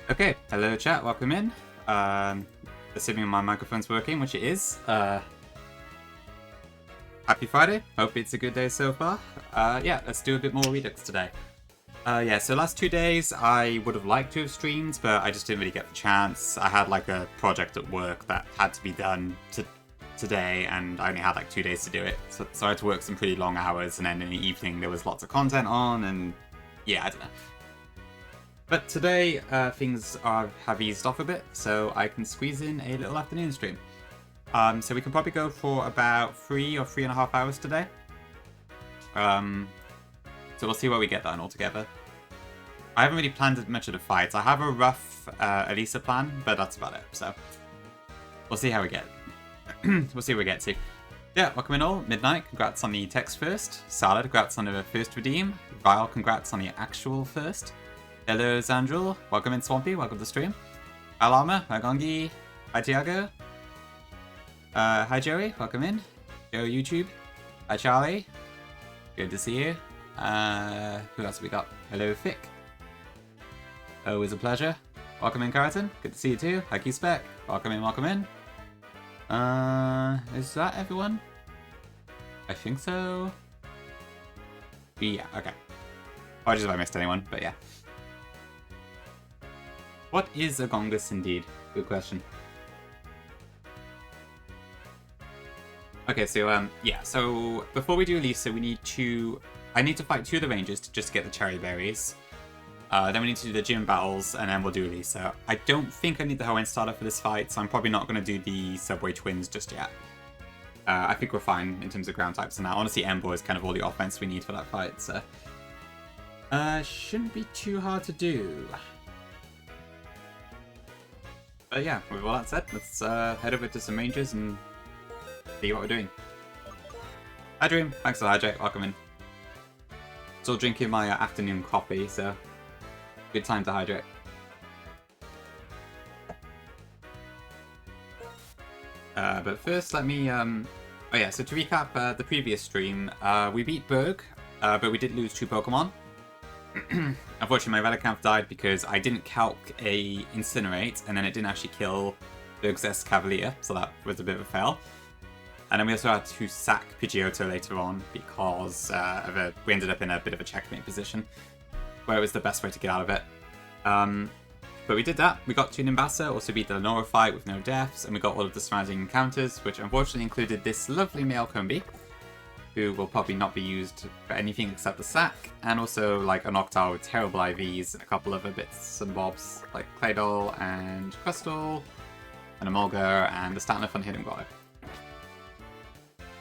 Okay, hello chat, welcome in. Assuming my microphone's working, which it is. Happy Friday, hope it's a good day so far. Yeah, let's do a bit more Redux today. Yeah, so last 2 days I would have liked to have streamed, but I just didn't really get the chance. I had like a project at work that had to be done today, and I only had like 2 days to do it. So I had to work some pretty long hours, and then in the evening there was lots of content on, and yeah, I don't know. But today, things have eased off a bit, so I can squeeze in a little afternoon stream. So we can probably go for about 3 or 3.5 hours today. So we'll see what we get done altogether. I haven't really planned much of the fights. I have a rough Elisa plan, but that's about it. So we'll see how we get. We'll see what we get to. Yeah, welcome in all. Midnight, congrats on the text first. Salad, congrats on the first redeem. Vile, congrats on the actual first. Hello, Zandrul. Welcome in, Swampy. Welcome to the stream. Alama, hi, Gongi. Hi, Tiago. Hi, Joey. Welcome in. Joe YouTube. Hi, Charlie. Good to see you. Who else have we got? Hello, Fick. Always a pleasure. Welcome in, Karatin. Good to see you too. Hi, Q-Spec. Welcome in, welcome in. Is that everyone? I think so. Yeah, okay. Apologies if I missed anyone, but yeah. What is a Gongus indeed? Good question. Okay, so yeah, so before we do Elisa, I need to fight 2 of the rangers to just get the cherry berries. Then we need to do the gym battles, and then we'll do Elisa. I don't think I need the Hoenn starter for this fight, so I'm probably not going to do the Subway Twins just yet. I think we're fine in terms of ground types and that. Honestly, Ember is kind of all the offense we need for that fight, so... shouldn't be too hard to do. But yeah, with all that said, let's head over to some rangers and see what we're doing. Hi Dream, thanks for the hydrate, welcome in. Still drinking my afternoon coffee, so good time to hydrate. But first, let me, oh yeah, so to recap the previous stream, we beat Berg, but we did lose 2 Pokemon. Unfortunately, my Relicanth died because I didn't calc a Incinerate, and then it didn't actually kill Berg's Cavalier, so that was a bit of a fail. And then we also had to sack Pidgeotto later on because we ended up in a bit of a checkmate position, where it was the best way to get out of it. But we did that. We got 2 Nimbasa, also beat the Lenora fight with no deaths, and we got all of the surrounding encounters, which unfortunately included this lovely male Combi, who will probably not be used for anything except the sack, and also like an Octar with terrible IVs and a couple other bits and bobs like Claydol and Crustle and Emolga and the Statler on Hidden God.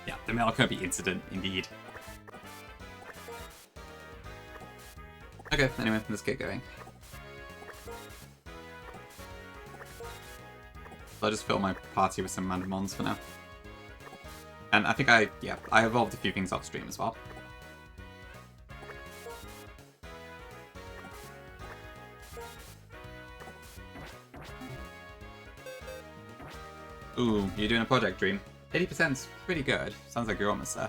Yeah, the Melkobi incident indeed. Okay, anyway, let's get going. So I'll just fill my party with some Mandamons for now. And I think I evolved a few things off stream as well. Ooh, you're doing a project, Dream. 80%'s pretty good. Sounds like you're almost there.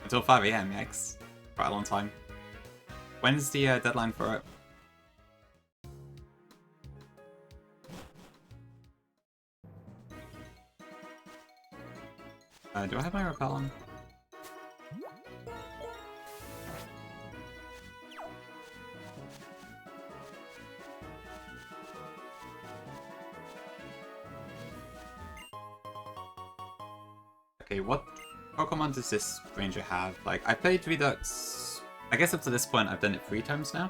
Until 5 AM, yikes. Quite a long time. When's the deadline for it? Do I have my repel on? Okay, what Pokemon does this ranger have? Like, I played Redux, I guess up to this point I've done it 3 times now.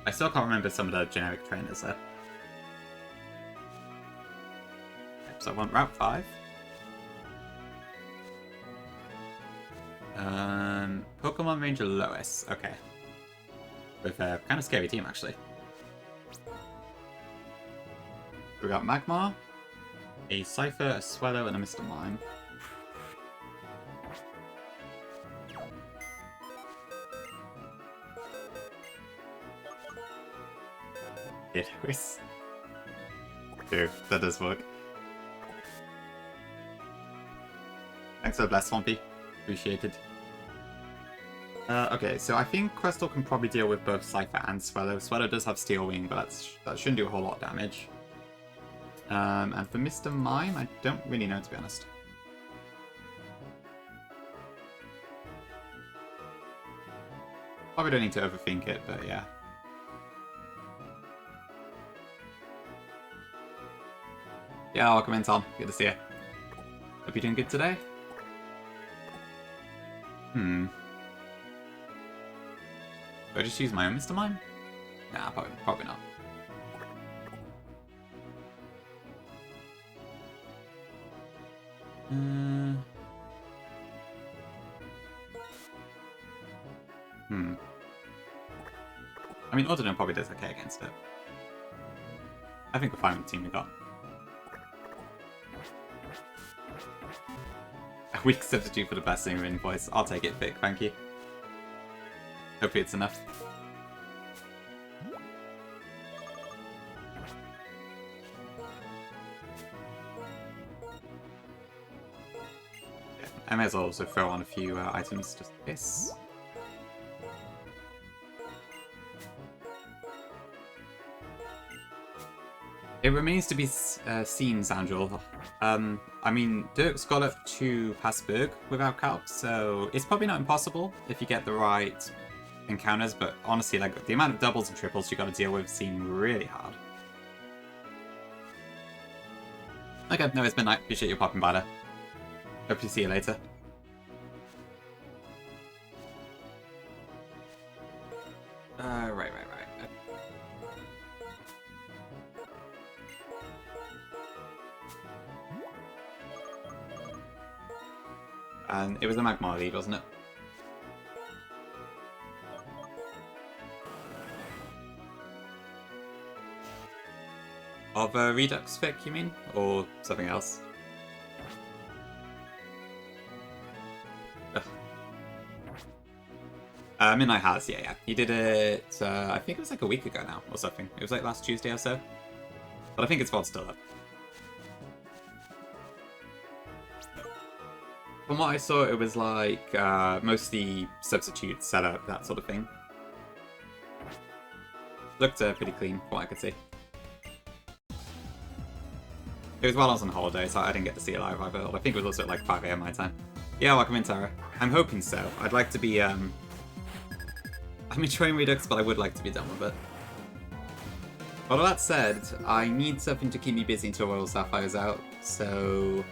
I still can't remember some of the generic trainers there. So I want Route 5. Pokemon Ranger Lois, okay. With a kind of scary team, actually. We got Magmar, a Cypher, a Swellow, and a Mr. Mime. It was. Dude, that does work. Thanks for the bless, Swampy. Appreciated. Okay, so I think Crystal can probably deal with both Cypher and Swallow. Swallow does have Steel Wing, but that shouldn't do a whole lot of damage. And for Mr. Mime, I don't really know, to be honest. Probably don't need to overthink it, but yeah. Yeah, welcome in, Tom. Good to see you. Hope you're doing good today. Do I just use my own Mr. Mime? Nah, probably not. I mean, Ordinal probably does okay against it. I think we're fine with the team we got. A weak substitute for the best singer in voice. I'll take it, Vic, thank you. Hopefully it's enough. Yeah, I may as well also throw on a few items just in case. It remains to be seen, Sandral. I mean, Dirk's got up to past Berg without Calp, so it's probably not impossible if you get the right encounters, but honestly, like, the amount of doubles and triples you got to deal with seem really hard. Okay, no, it's midnight. Appreciate you popping by there. Hope to see you later. Right. And it was a Magmar lead, wasn't it? Of Redux Vic, you mean? Or something else? Midnight has, yeah. He did it, I think it was like a week ago now, or something. It was like last Tuesday or so. But I think it's still up. From what I saw, it was like mostly substitute setup, that sort of thing. Looked pretty clean, from what I could see. It was while I was on holiday, so I didn't get to see it live either. I think it was also at like 5 AM my time. Yeah, welcome in, Tara. I'm hoping so. I'd like to be, I'm enjoying Redux, but I would like to be done with it. All that said, I need something to keep me busy until Royal Sapphire's out, so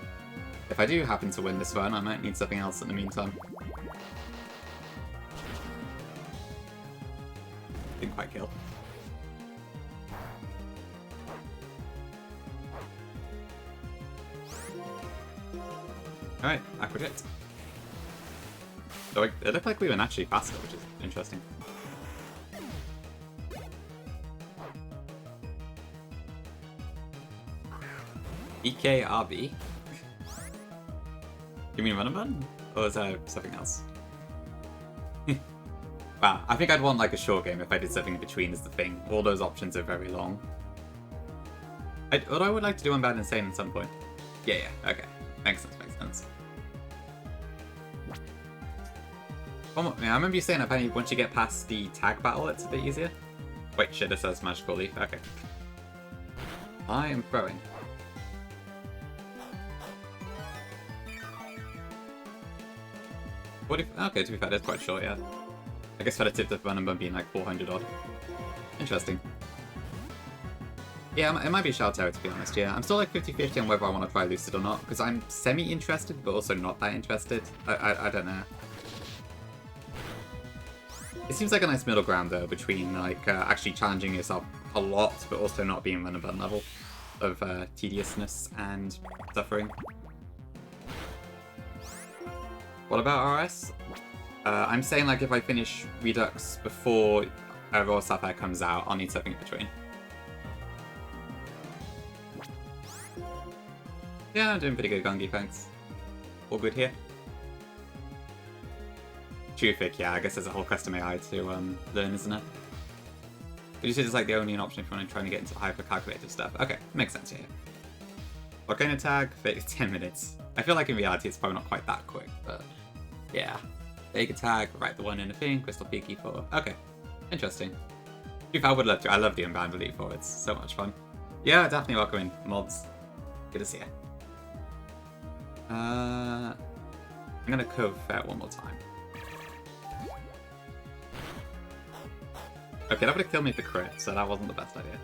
if I do happen to win this run, I might need something else in the meantime. Didn't quite kill. Alright, Aquajet. So it looked like we were naturally faster, which is interesting. EKRB? You mean run a button? Or is that something else? Wow, I think I'd want like a short game if I did something in between is the thing. All those options are very long. Although I would like to do Unbound Insane at some point. Yeah, okay. Makes sense. I remember you saying apparently once you get past the tag battle, it's a bit easier. Wait, shit, this says Magical Leaf. Okay. I am throwing. Okay, to be fair, that's quite short, yeah. I guess relative to Run and Bun being like 400 odd. Interesting. Yeah, it might be Shell Terror, to be honest, yeah. I'm still like 50-50 on whether I want to try Lucid or not, because I'm semi-interested, but also not that interested. I don't know. It seems like a nice middle ground, though, between like actually challenging yourself a lot, but also not being Run and Bun level of tediousness and suffering. What about RS? I'm saying like if I finish Redux before Royal Sapphire comes out, I'll need something in between. Yeah, I'm doing pretty good, Gungi, thanks. All good here. Trufic, yeah, I guess there's a whole custom AI to learn, isn't it? But you said it's like the only option if you want to try and get into hyper-calculated stuff. Okay, makes sense, yeah. Volcano tag, 10 minutes. I feel like in reality it's probably not quite that quick, but yeah. Big attack, right the one in the thing, Crystal Peak E4. Okay, interesting. If I would love to, I love the Unbound Elite 4, it's so much fun. Yeah, definitely welcome in, mods. Good to see you. I'm gonna Cove Fair one more time. Okay, that would have killed me for crit, so that wasn't the best idea.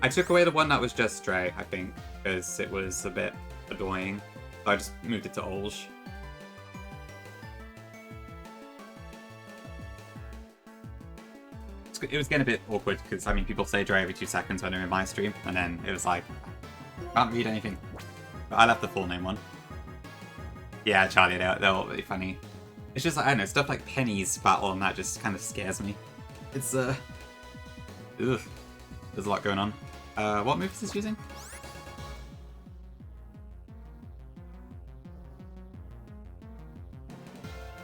I took away the one that was just Stray, I think, because it was a bit annoying. So I just moved it to Olge. It was getting a bit awkward, because, I mean, people say Dre every 2 seconds when they're in my stream, and then it was like, can't read anything. But I left the full name one. Yeah, Charlie, they're all really funny. It's just, I don't know, stuff like Penny's battle and that just kind of scares me. It's, ugh. There's a lot going on. What move is this using?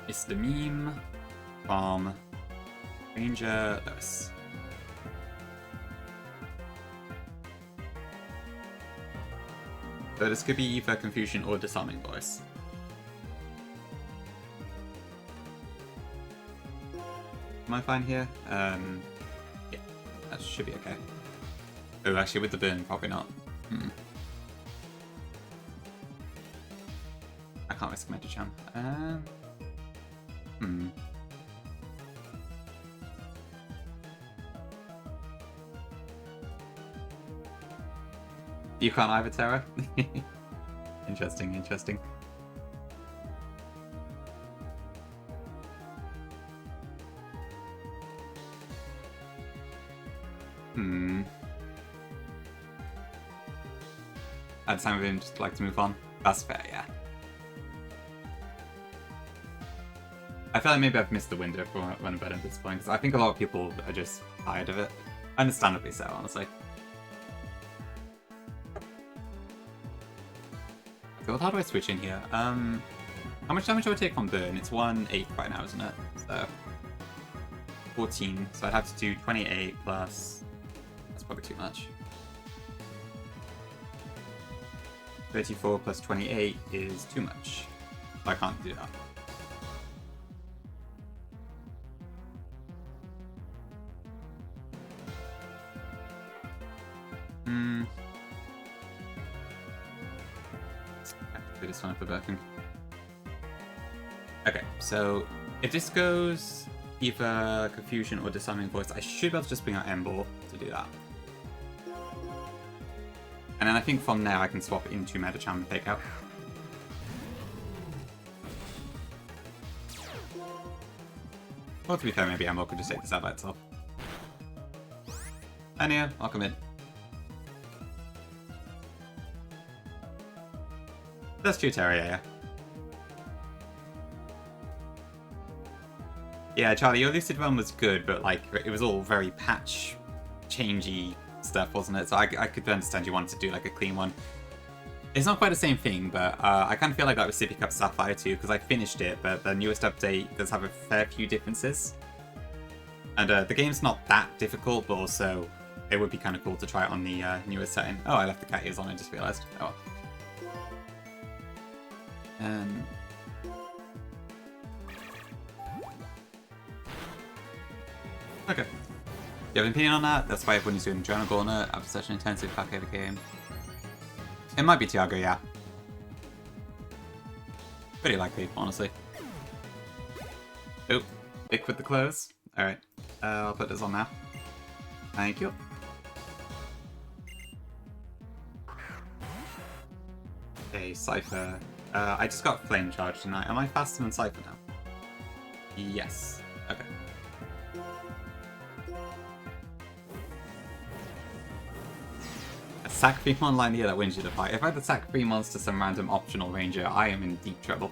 It's the meme from Ranger Lewis. So this could be either Confusion or Disarming Voice. Am I fine here? Yeah, that should be okay. Oh, actually, with the burn, probably not. I can't risk Metachan. You can't either, Terra? Interesting, interesting. At the time of him, just like to move on. That's fair, yeah. I feel like maybe I've missed the window for when I'm at this point, because I think a lot of people are just tired of it. Understandably so, honestly. Okay, well, how do I switch in here? How much damage do I take from burn? It's 1/8 right now, isn't it? So 14. So I'd have to do 28 plus. That's probably too much. 34 plus 28 is too much. I can't do that. I have to do this one for working. Okay, so if this goes either Confusion or Disarming Voice, I should be able to just bring out Embor to do that. And then I think from there I can swap into Metachan and pick out. Well, to be fair, maybe Embor could just take this out by itself. Anya, welcome in. That's true, Terry, yeah. Yeah, Charlie, your Lucid one was good, but like it was all very patch changey stuff, wasn't it? So I could understand you wanted to do like a clean one. It's not quite the same thing, but I kind of feel like that with Sippy Cup Sapphire too, because I finished it, but the newest update does have a fair few differences. And the game's not that difficult, but also it would be kind of cool to try it on the newest setting. Oh, I left the cat ears on, I just realised. Oh. Okay. You have an opinion on that? That's why everyone is doing Journal Gauntlet after such an intensive pack-over game. It might be Tiago, yeah. Pretty likely, honestly. Oh, Dick with the clothes. Alright, I'll put this on now. Thank you. Okay, Cypher. I just got Flame Charge tonight. Am I faster than Cypher now? Yes. Okay. Sack 3 online here that wins you the fight. If I had to sack 3 monsters to some random optional ranger, I am in deep trouble.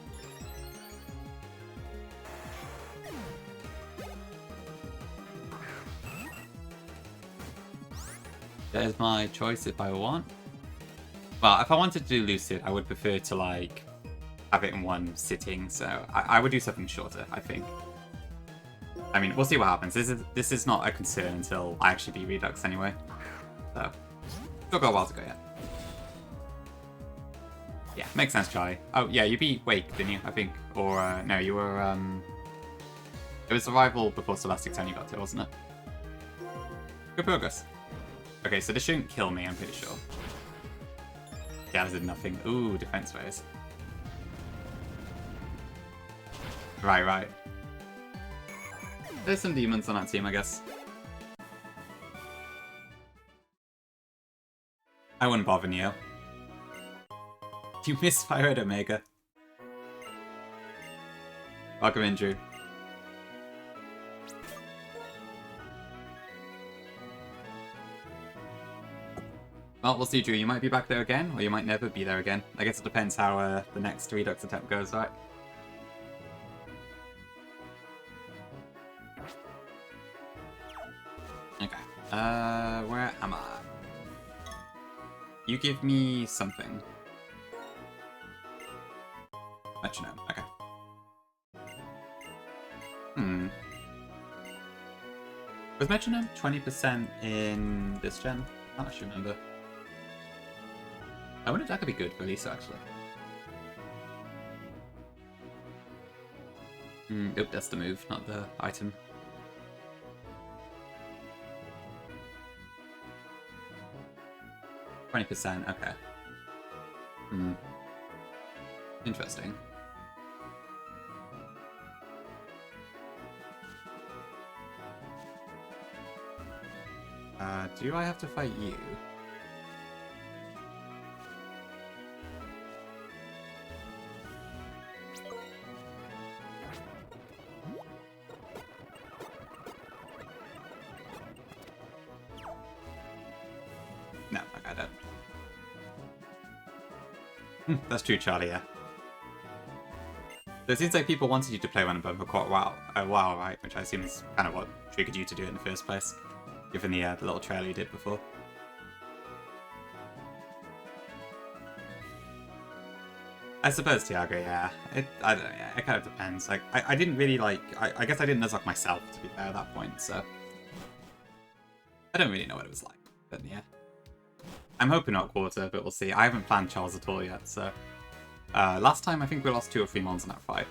There's my choice if I want. Well, if I wanted to do Lucid, I would prefer to like have it in one sitting, so I would do something shorter, I think. I mean, we'll see what happens. This is not a concern until I actually beat Redux anyway. So. Still got a while to go yet. Yeah, makes sense, Charlie. Oh, yeah, you beat Wake, didn't you? I think. Or, no, you were, It was Survival before Celestic Town you got to, wasn't it? Good progress. Okay, so this shouldn't kill me, I'm pretty sure. Yeah, this did nothing. Ooh, defense phase. Right. There's some demons on that team, I guess. I wouldn't bother Neo. You misfired Omega. Welcome in, Drew. Well, we'll see, Drew. You might be back there again, or you might never be there again. I guess it depends how the next Redux attempt goes, right? Okay. Where am I? You give me something. Metronome. Okay. Was Metronome 20% in this gen? I don't actually remember. I wonder if that could be good for Lisa, actually. Nope, that's the move, not the item. %, okay. Interesting. Do I have to fight you? No, okay, I don't. That's true, Charlie, yeah. So it seems like people wanted you to play Run and Bun for quite a while, right? Which I assume is kind of what triggered you to do it in the first place, given the little trailer you did before. I suppose, Tiago, yeah. I don't know, yeah, it kind of depends. Like, I didn't really like... I guess I didn't Nuzlocke myself, to be fair, at that point, so... I don't really know what it was like, but yeah. I'm hoping not quarter, but we'll see. I haven't planned Charles at all yet, so... last time, I think we lost 2 or 3 mons in that fight.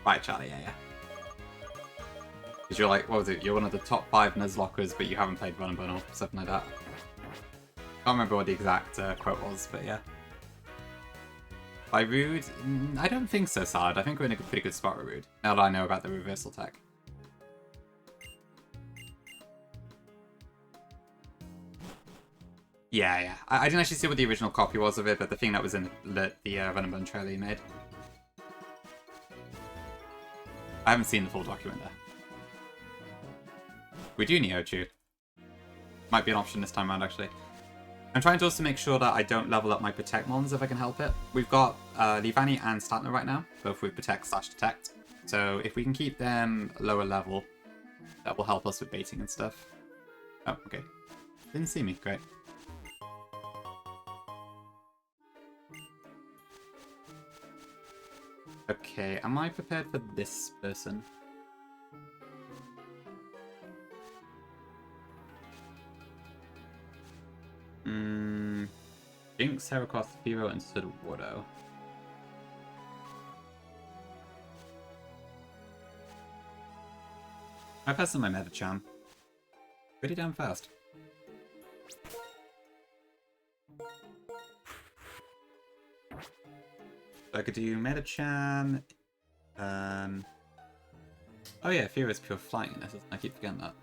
Right, Charlie, yeah. Because you're like, what was it? You're one of the top 5 Nuzlockers, but you haven't played Run and Bun or something like that. I can't remember what the exact quote was, but yeah. By Rude? I don't think so, Sard. I think we're in a pretty good spot with Rude, now that I know about the reversal tech. Yeah. I didn't actually see what the original copy was of it, but the thing that was in the Run and Bun trailer you made. I haven't seen the full document there. We do Neo-Chew. Might be an option this time around, actually. I'm trying to also make sure that I don't level up my Protect mons if I can help it. We've got Livani and Statner right now, both with Protect/Detect. So if we can keep them lower level, that will help us with baiting and stuff. Oh, okay. Didn't see me. Great. Okay, am I prepared for this person? Jinx, Heracross, Hero, and Sudowoodo. I passed on my Metachan. Pretty damn fast. So I could do Metachan. Oh yeah, Fear is pure flying in this. I keep forgetting that.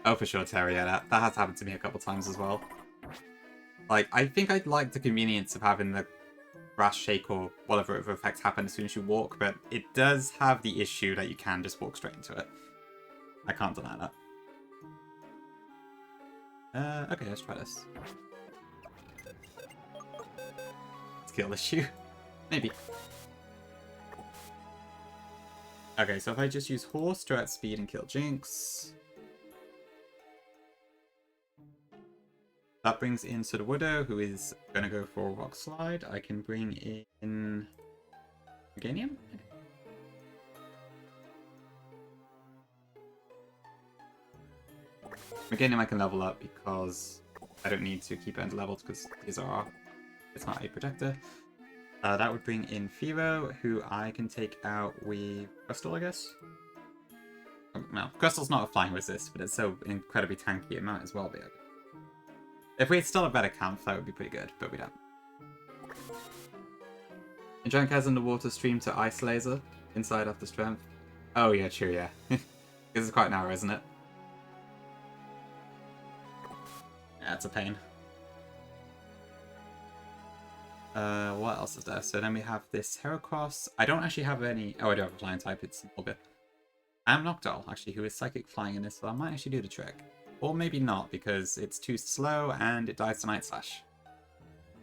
Oh, for sure, Terry. Yeah, that has happened to me a couple times as well. Like, I think I'd like the convenience of having the grass shake or whatever other effects happen as soon as you walk, but it does have the issue that you can just walk straight into it. I can't deny that. Okay, let's try this. Skill issue. Maybe. Okay, so if I just use Horse, Direct Speed, and kill Jinx... That brings in Sudowoodo, who is going to go for Rock Slide. I can bring in... Meganium? Again, I can level up because I don't need to keep it leveled because these are... It's not a protector. That would bring in Firo, who I can take out with Crystal, I guess? No, Crystal's not a flying resist, but it's so incredibly tanky, it might as well be. If we had still a better camp, that would be pretty good, but we don't. Giant has underwater stream to Ice Laser, inside after strength. Oh yeah, true, yeah. This is quite narrow, isn't it? Yeah, it's a pain. What else is there? So then we have this Heracross. I don't actually have any... Oh, I do have a flying type. It's Olga. I am Noctowl, actually, who is psychic flying in this, so I might actually do the trick. Or maybe not, because it's too slow and it dies to Night Slash.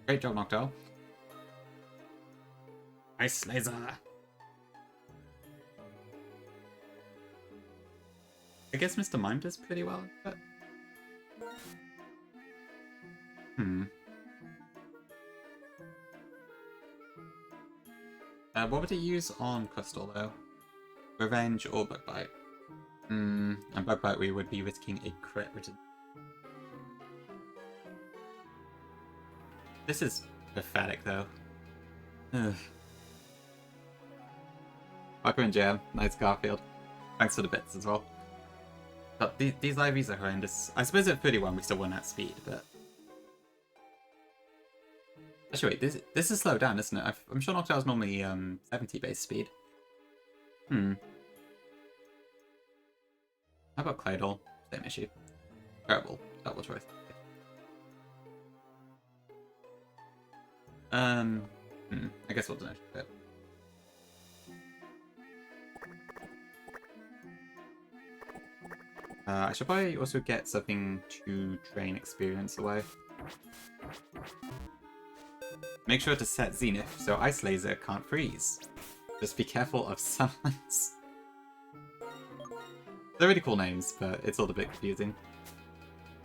Great job, Noctowl. Ice Laser! I guess Mr. Mime does pretty well, but... What would it use on Crystal, though? Revenge or Bug Bite? And Bug Bite we would be risking a crit, which is... This is pathetic, though. Ugh. Welcome in, Jam. Nice Garfield. Thanks for the bits as well. But these IVs are horrendous. I suppose at 31 we still won at speed, but... Actually, wait, this is slowed down, isn't it? I'm sure Noctowl's normally 70 base speed. How about Claydol? Same issue. Terrible. Double choice. I guess we'll do it. I should probably also get something to drain experience away. Make sure to set Zenith so Ice Laser can't freeze. Just be careful of Sunlights. They're really cool names, but it's all a bit confusing.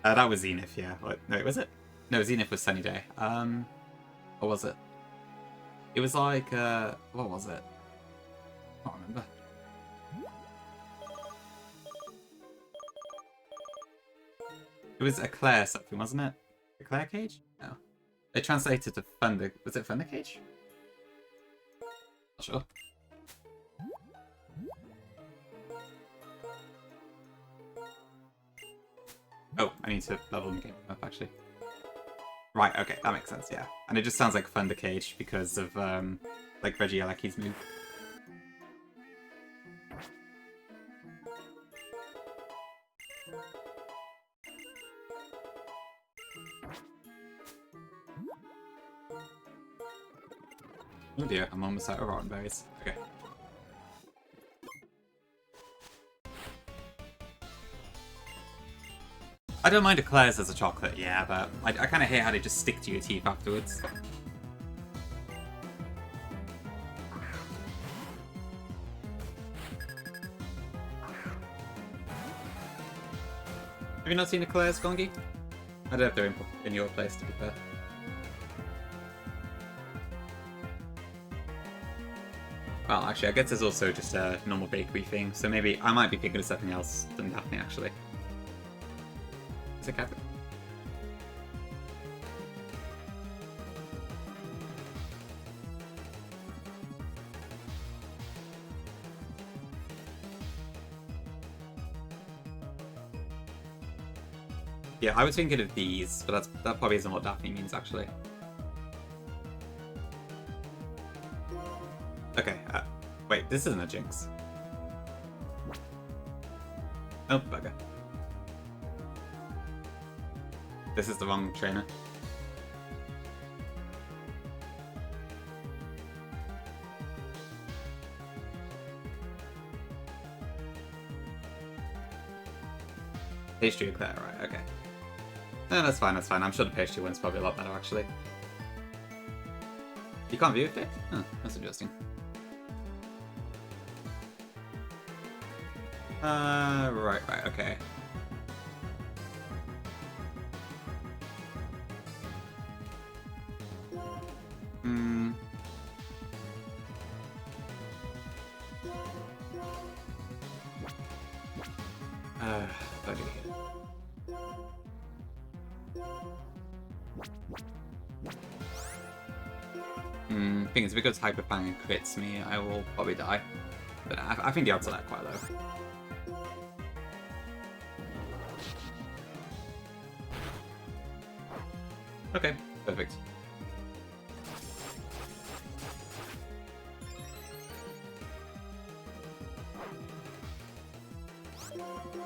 That was Zenith, yeah. Wait, was it? No, Zenith was Sunny Day. What was it? It was like, what was it? I can't remember. It was Eclair something, wasn't it? Eclair Cage? No. It translated to Thunder... Was it Thunder Cage? Not sure. Oh, I need to level the game up, actually. Right, okay, that makes sense, yeah. And it just sounds like Thunder Cage because of, like, Regieleki's move. Oh dear, I'm almost out of rotten berries. Okay. I don't mind Eclairs as a chocolate, yeah, but I kind of hate how they just stick to your teeth afterwards. Have you not seen Eclairs, Gongi? I don't know if they're in your place, to be fair. Well, actually, I guess there's also just a normal bakery thing, so maybe I might be thinking of something else than Daphne, actually. Is it Captain? Yeah, I was thinking of these, but that probably isn't what Daphne means, actually. Okay, wait, this isn't a Jinx. Oh, bugger. This is the wrong trainer. Pastry Eclair, right, okay. No, that's fine, that's fine. I'm sure the pastry one's probably a lot better, actually. You can't view it? Oh, that's interesting. Right, okay. Thing is, because Hyper Fang crits me, I will probably die. But I think the odds of that quite low. Okay, perfect.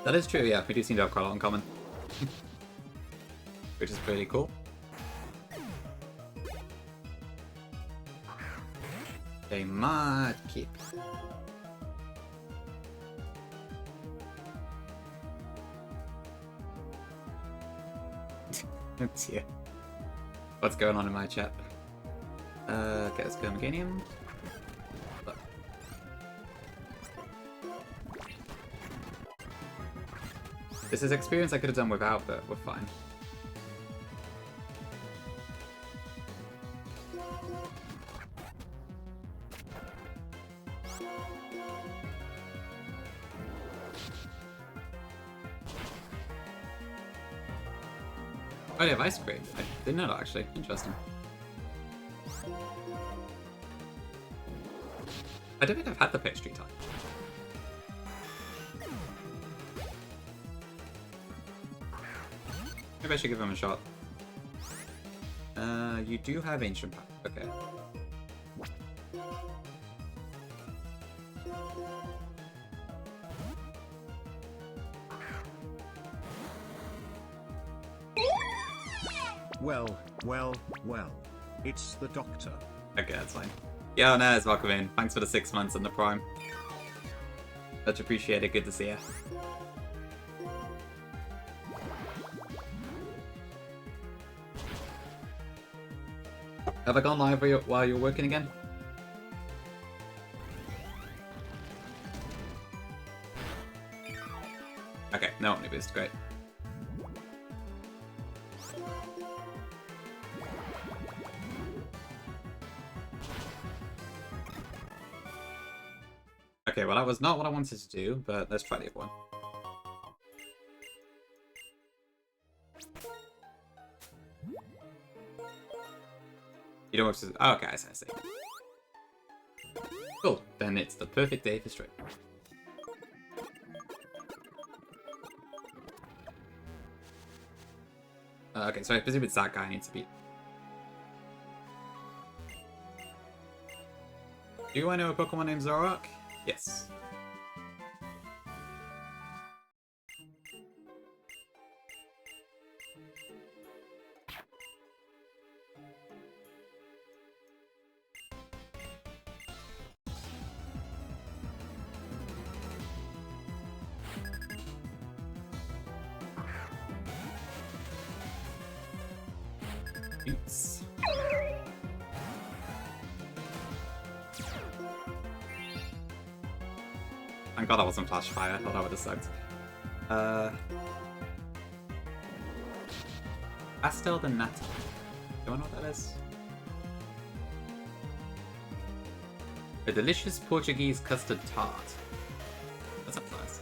That is true, yeah. We do seem to have quite a lot in common. Which is pretty cool. A mud keep. Oh dear. What's going on in my chat? Okay, let's go Meganium. This is experience I could have done without, but we're fine. Oh, they have ice cream. I didn't know that, actually. Interesting. I don't think I've had the pastry type. Maybe I should give him a shot. You do have Ancient Power. Okay. Well. It's the doctor. Okay, that's fine. Yo, Nez, welcome in. Thanks for the 6 months and the Prime. Much appreciated. Good to see you. Have I gone live while you're working again? Okay, no Omni Boost, great. Okay, well that was not what I wanted to do, but let's try the other one. You don't have to... Oh, okay, I see. Cool, then it's the perfect day for stream. Okay, so I presume it's that guy I need to beat. Do I know a Pokemon named Zoroark? Yes. Oops. Thank God that wasn't Flash Fire, I thought that would have sucked. Pastel de Nata. Do I know what that is? A delicious Portuguese custard tart. That sounds nice.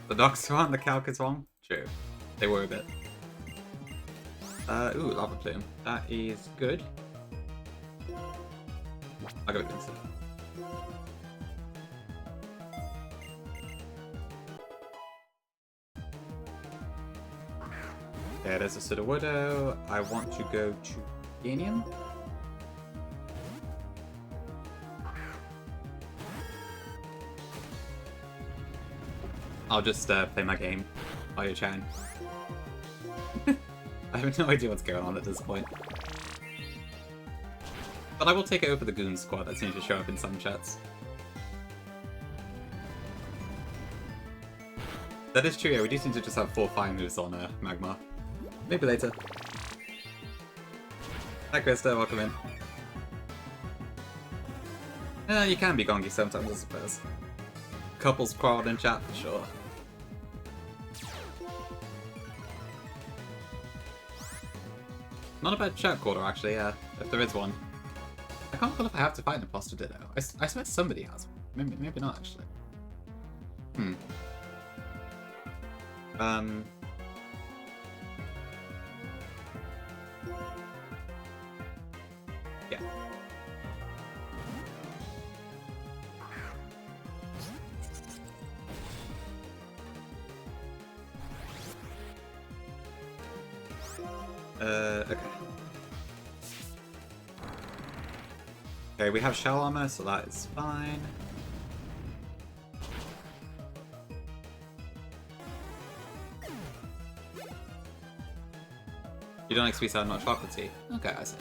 The dogs wrong, the calc is wrong? True. They were a bit. Ooh, Lava Plume. That is good. I'll go with Vincent. Yeah, there's a Sudowoodo. I want to go to Ganium. I'll just play my game while you're chatting. I have no idea what's going on at this point. But I will take it over the Goon Squad that seems to show up in some chats. That is true, yeah, we do seem to just have 4 fire moves on Magmar. Maybe later. Hi Krista, welcome in. You can be gongy sometimes, I suppose. Couples quarreled in chat for sure. Not a bad chat quarter actually, if there is one. I can't recall if I have to fight an Imposter Ditto. I swear somebody has. Maybe not actually. Um... Yeah. Okay. Okay, we have shell armor, so that is fine. You don't like sweet sour, not chocolatey? Okay, I see.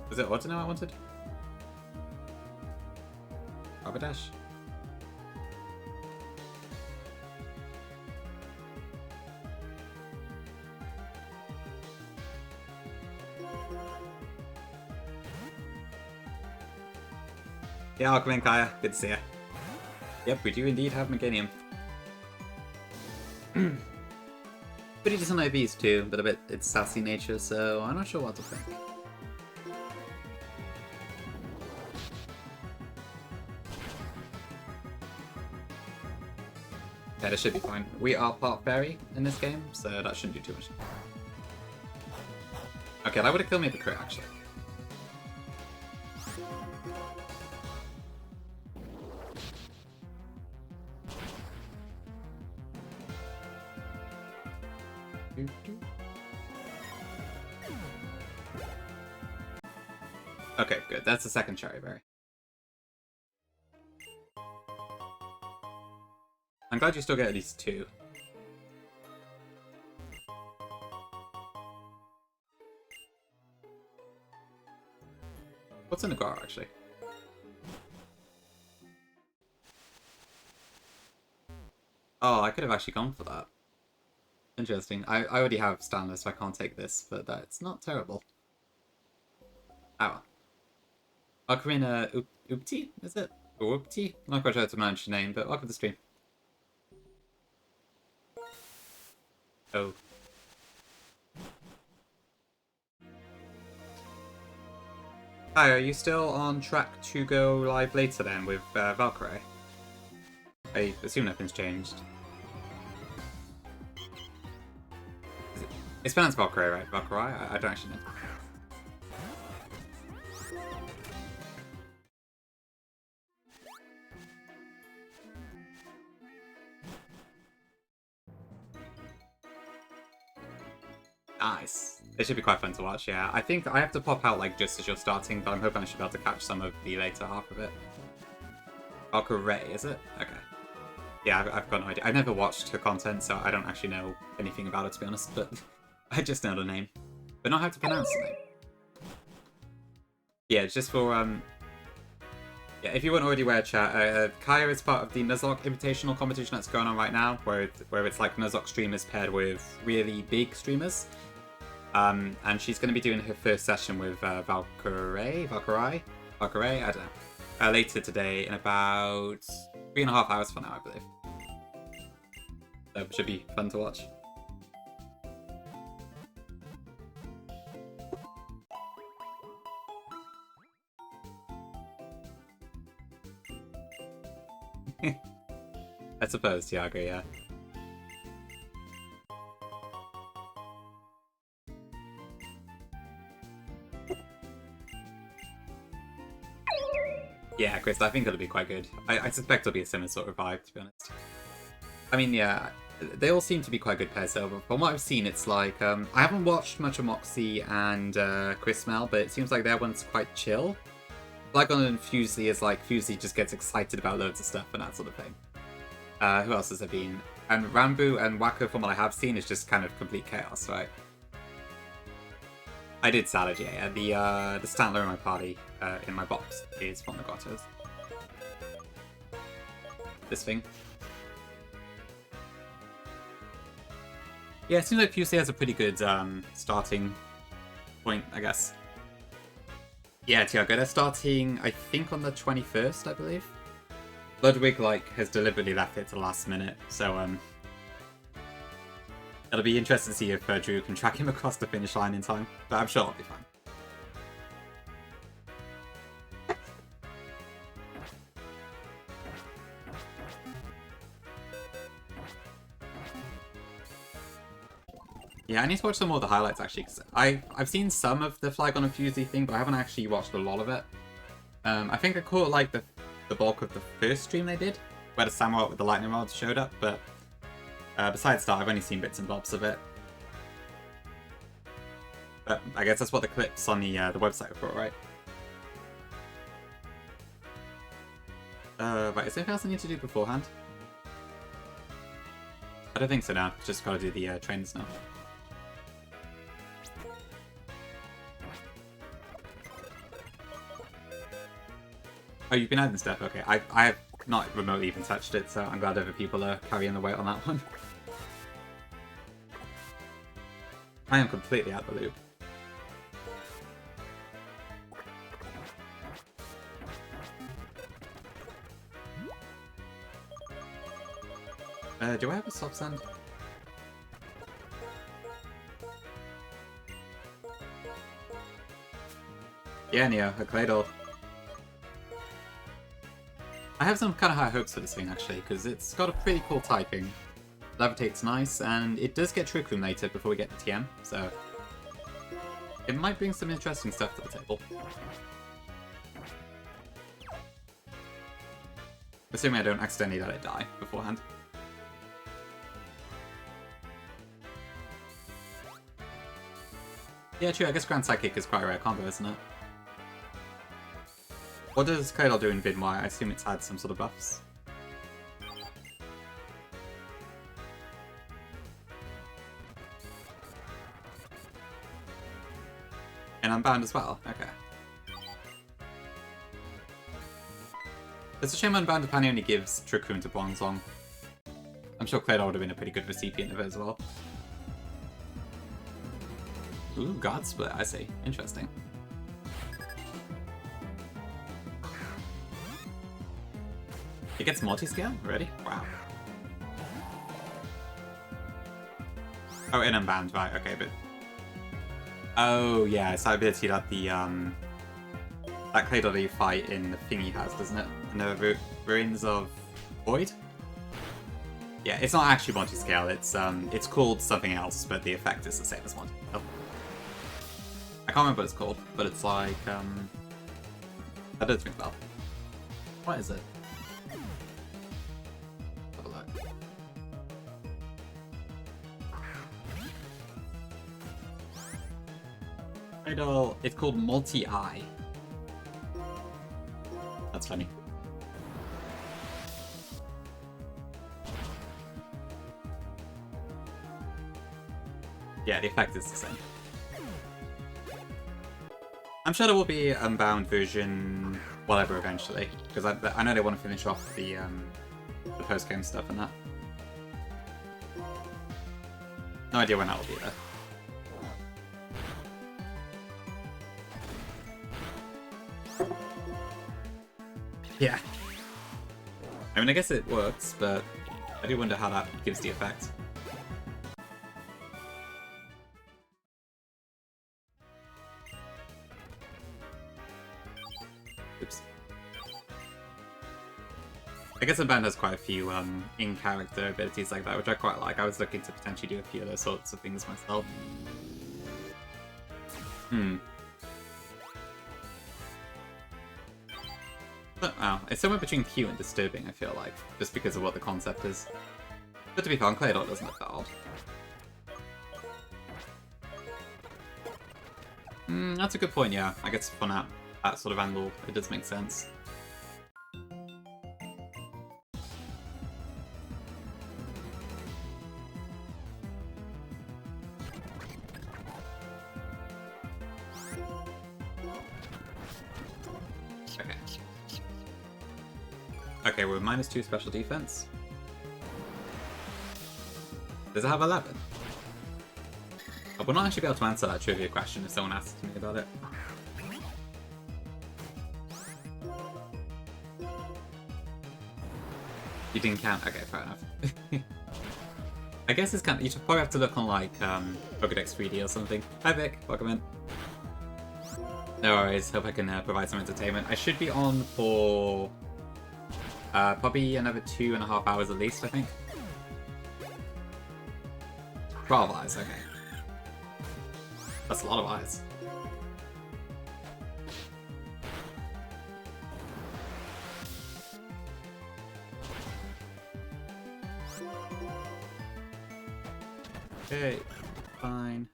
Was it Ordino I wanted? Rapidash? Yeah, welcome in, Kaya. Good to see ya. Yep, we do indeed have Meganium. Pretty decent IVs too, but a bit its sassy nature, so I'm not sure what to think. Yeah, this should be fine. We are part fairy in this game, so that shouldn't do too much. Okay, that would have killed me with the crit, actually. Okay, good. That's the second cherry berry. I'm glad you still get at least 2. What's in the Gar, actually? Oh, I could have actually gone for that. Interesting. I already have Stanley, so I can't take this, but that's not terrible. Oh. Ocarina Oopti, is it? Or Oopti? I'm not quite sure how to pronounce your name, but welcome to the stream. Oh. Hi, are you still on track to go live later then with Valkyrie? I assume nothing's changed. It's pronounced Valkyrie, right? Valkyrie? I don't actually know. Nice. It should be quite fun to watch, yeah. I think I have to pop out like just as you're starting, but I'm hoping I should be able to catch some of the later half of it. Valkyrie, is it? Okay. Yeah, I've got no idea. I've never watched her content, so I don't actually know anything about it, to be honest, but I just know the name. But not how to pronounce the name. Yeah, just for, yeah, if you weren't already aware, chat, Kaya is part of the Nuzlocke Invitational competition that's going on right now, where it's like Nuzlocke streamers paired with really big streamers. And she's going to be doing her first session with Valkyrie, I don't know, later today in about 3.5 hours from now, I believe. So it should be fun to watch. I suppose, Tiago, yeah. Yeah, Chris, I think it'll be quite good. I suspect it'll be a similar sort of vibe, to be honest. I mean, yeah, they all seem to be quite good pairs, so from what I've seen, it's like, I haven't watched much of Moxie and Chris Mel, but it seems like their one's quite chill. Flagon and Fusey is like, Fusey just gets excited about loads of stuff and that sort of thing. Who else has there been? And Rambu and Wacko, from what I have seen, is just kind of complete chaos, right? I did Salad, yeah. The Stantler in my party, in my box, is from the Grottos. This thing. Yeah, it seems like Fusey has a pretty good starting point, I guess. Yeah, Tiago, they're starting, I think, on the 21st, I believe. Ludwig, like, has deliberately left it to the last minute, so, it'll be interesting to see if Drew can track him across the finish line in time, but I'm sure it'll be fine. Yeah, I need to watch some more of the highlights actually, because I've seen some of the Flag on a Fusey thing, but I haven't actually watched a lot of it. I think I caught like the bulk of the first stream they did, where the Samurai with the lightning rods showed up, but besides that, I've only seen bits and bobs of it. But I guess that's what the clips on the website are for, right? Right, is there anything else I need to do beforehand? I don't think so now, just gotta do the trains now. Oh, you've been adding stuff? Okay, I have not remotely even touched it, so I'm glad other people are carrying the weight on that one. I am completely out the loop. Do I have a soft sand? Yeah, Neo, a Claydol. I have some kind of high hopes for this thing, actually, because it's got a pretty cool typing. Levitate's nice, and it does get Trick Room later before we get to TM, so it might bring some interesting stuff to the table. Assuming I don't accidentally let it die beforehand. Yeah, true, I guess Grand Sidekick is quite a rare combo, isn't it? What does Claydol do in Vid Y? I assume it's had some sort of buffs. And Unbound as well? Okay. It's a shame Unbound apparently only gives Trick Room to Bronzong. I'm sure Claydol would have been a pretty good recipient of it as well. Ooh, God Split, I see. Interesting. It gets multi-scale? Really? Wow. Oh, in Unbound, right, okay, but... Oh, yeah, it's that ability that the, that Claydol that you fight in the thing he has, doesn't it? In the Ruins of Void? Yeah, it's not actually multi-scale, it's called something else, but the effect is the same as multi-scale. I can't remember what it's called, but it's like, that does ring a bell. What is it? Have a look. Idol, it's called Multi-Eye. That's funny. Yeah, the effect is the same. I'm sure there will be an Unbound version, whatever, eventually, because I know they want to finish off the post-game stuff and that. No idea when that will be there. Yeah. I mean, I guess it works, but I do wonder how that gives the effect. Oops. I guess Unbound has quite a few in-character abilities like that, which I quite like. I was looking to potentially do a few of those sorts of things myself. Wow, it's somewhere between cute and disturbing, I feel like, just because of what the concept is. But to be fair, on Claydol doesn't look that odd. That's a good point, yeah. I guess from that sort of angle, it does make sense. Okay. Okay, we're -2 special defense. Does it have 11? I will not actually be able to answer that trivia question if someone asks me about it. You didn't count? Okay, fair enough. I guess it's kind of, you should probably have to look on like Pokédex 3D or something. Hi Vic, welcome in. No worries, hope I can provide some entertainment. I should be on for probably another 2.5 hours at least, I think. 12 hours, okay. That's a lot of eyes. Okay, fine.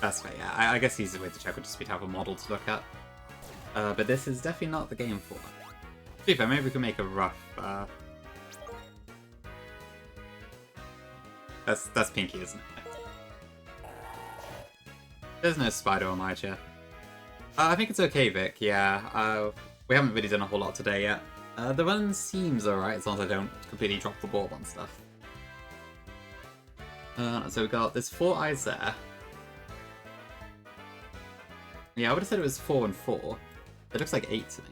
That's fair, yeah. I guess the easiest way to check would just be to have a model to look at. But this is definitely not the game for that. To be fair, maybe we can make a rough... That's Pinky, isn't it? There's no spider on my chair. I think it's okay, Vic, yeah. We haven't really done a whole lot today yet. The run seems alright, as long as I don't completely drop the ball on stuff. So we got, there's 4 eyes there. Yeah, I would have said it was 4 and 4. It looks like 8 to me.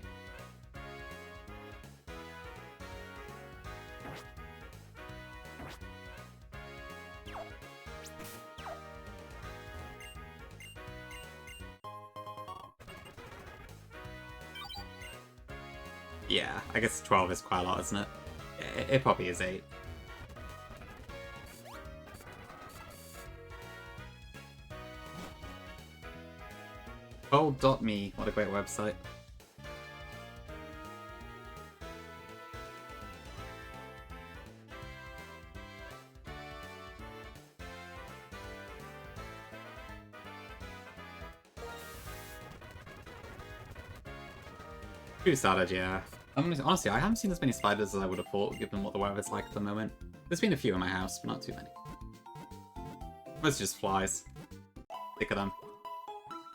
Yeah, I guess 12 is quite a lot, isn't it? It probably is 8. Bold.me, what a great website. Too started, yeah. Honestly, I haven't seen as many spiders as I would have thought, given what the weather's like at the moment. There's been a few in my house, but not too many. Mostly just flies. Sick of them.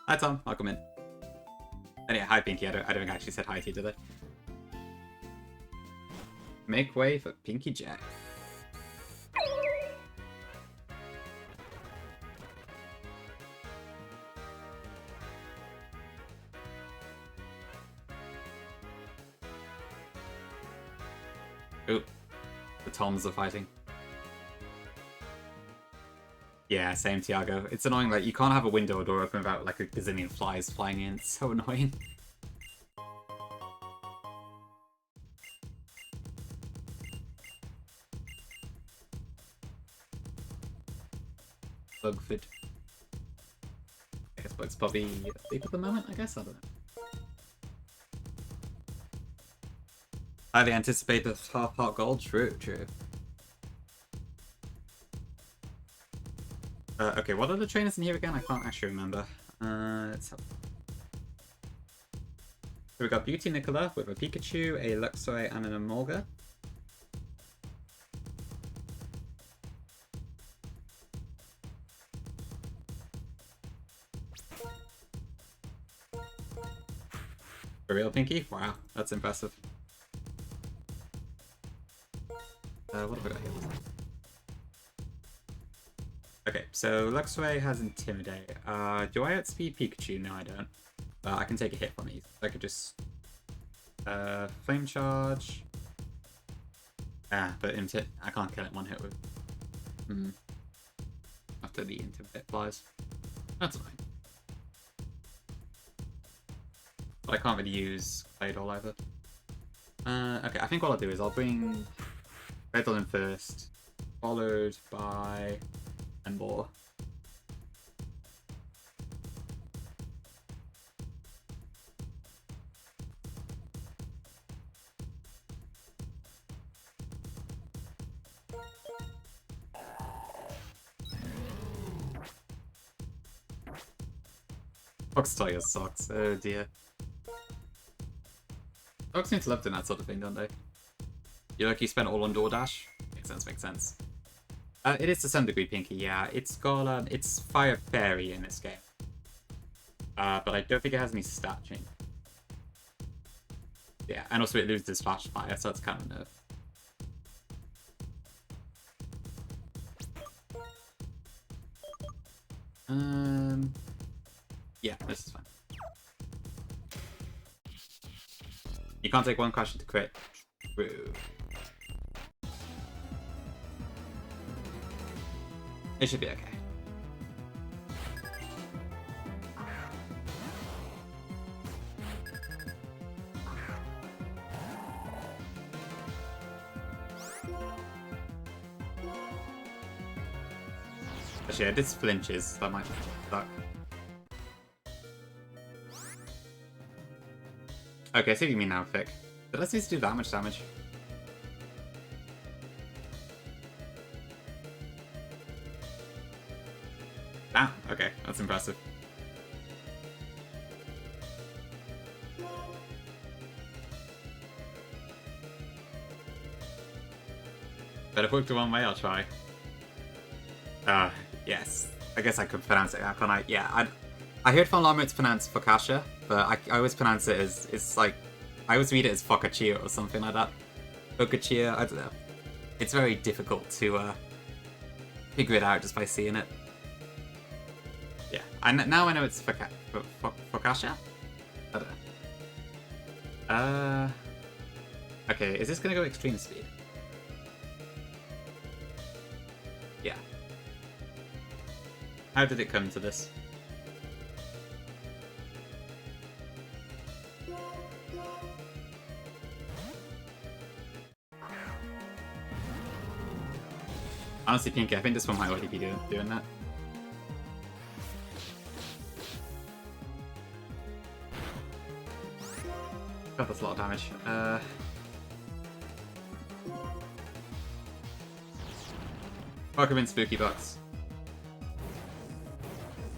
Hi Tom, welcome in. And yeah, hi Pinky, I don't think I actually said hi to you, did I? Make way for Pinky Jack. Oop. The Toms are fighting. Yeah, same Tiago. It's annoying, like, you can't have a window or door open without, like, a gazillion flies flying in. It's so annoying. Bugford. I guess Bug's probably asleep at the moment, I guess? I don't know. Highly anticipated half-heart gold? True, true. Okay, what are the trainers in here again? I can't actually remember. Let's have... So we got Beauty Nicola with a Pikachu, a Luxray, and an Emolga. For real, Pinky? Wow, that's impressive. What have I got here? Okay, so Luxray has Intimidate. Do I outspeed Pikachu? No, I don't. I can take a hit from these. I could just... Flame Charge. But I can't kill it one hit with... After the Intimidate flies. That's fine. But I can't really use Claydol either. Okay, I think what I'll do is I'll bring Claydol in first, followed by Emboar. Foxtoya sucks, oh dear. Dogs seem to love doing that sort of thing, don't they? You're lucky you spent it all on DoorDash? Makes sense, makes sense. It is to some degree, Pinky, yeah. It's got, it's Fire Fairy in this game. But I don't think it has any stat change. Yeah, and also it loses Flash Fire, so that's kind of a nerf. Yeah, this is fine. You can't take one question to crit. True. It should be okay. Actually, I did flinches. That might suck. Okay, I see what you mean now, Fick. Did I see to do that much damage? Ah, okay, that's impressive. But if it worked one way, I'll try. Yes. I guess I could pronounce it, can't I? Yeah, I heard Von Lama it's pronounced Focaccia, but I always pronounce it as, it's like, I always read it as Focaccia or something like that. Focaccia, I don't know. It's very difficult to figure it out just by seeing it. Yeah, now I know it's Focaccia? I don't know. Okay, is this gonna go extreme speed? Yeah. How did it come to this? Honestly, Pinky, I think this one might already be doing that. God, that's a lot of damage. Pokemon Spooky Box.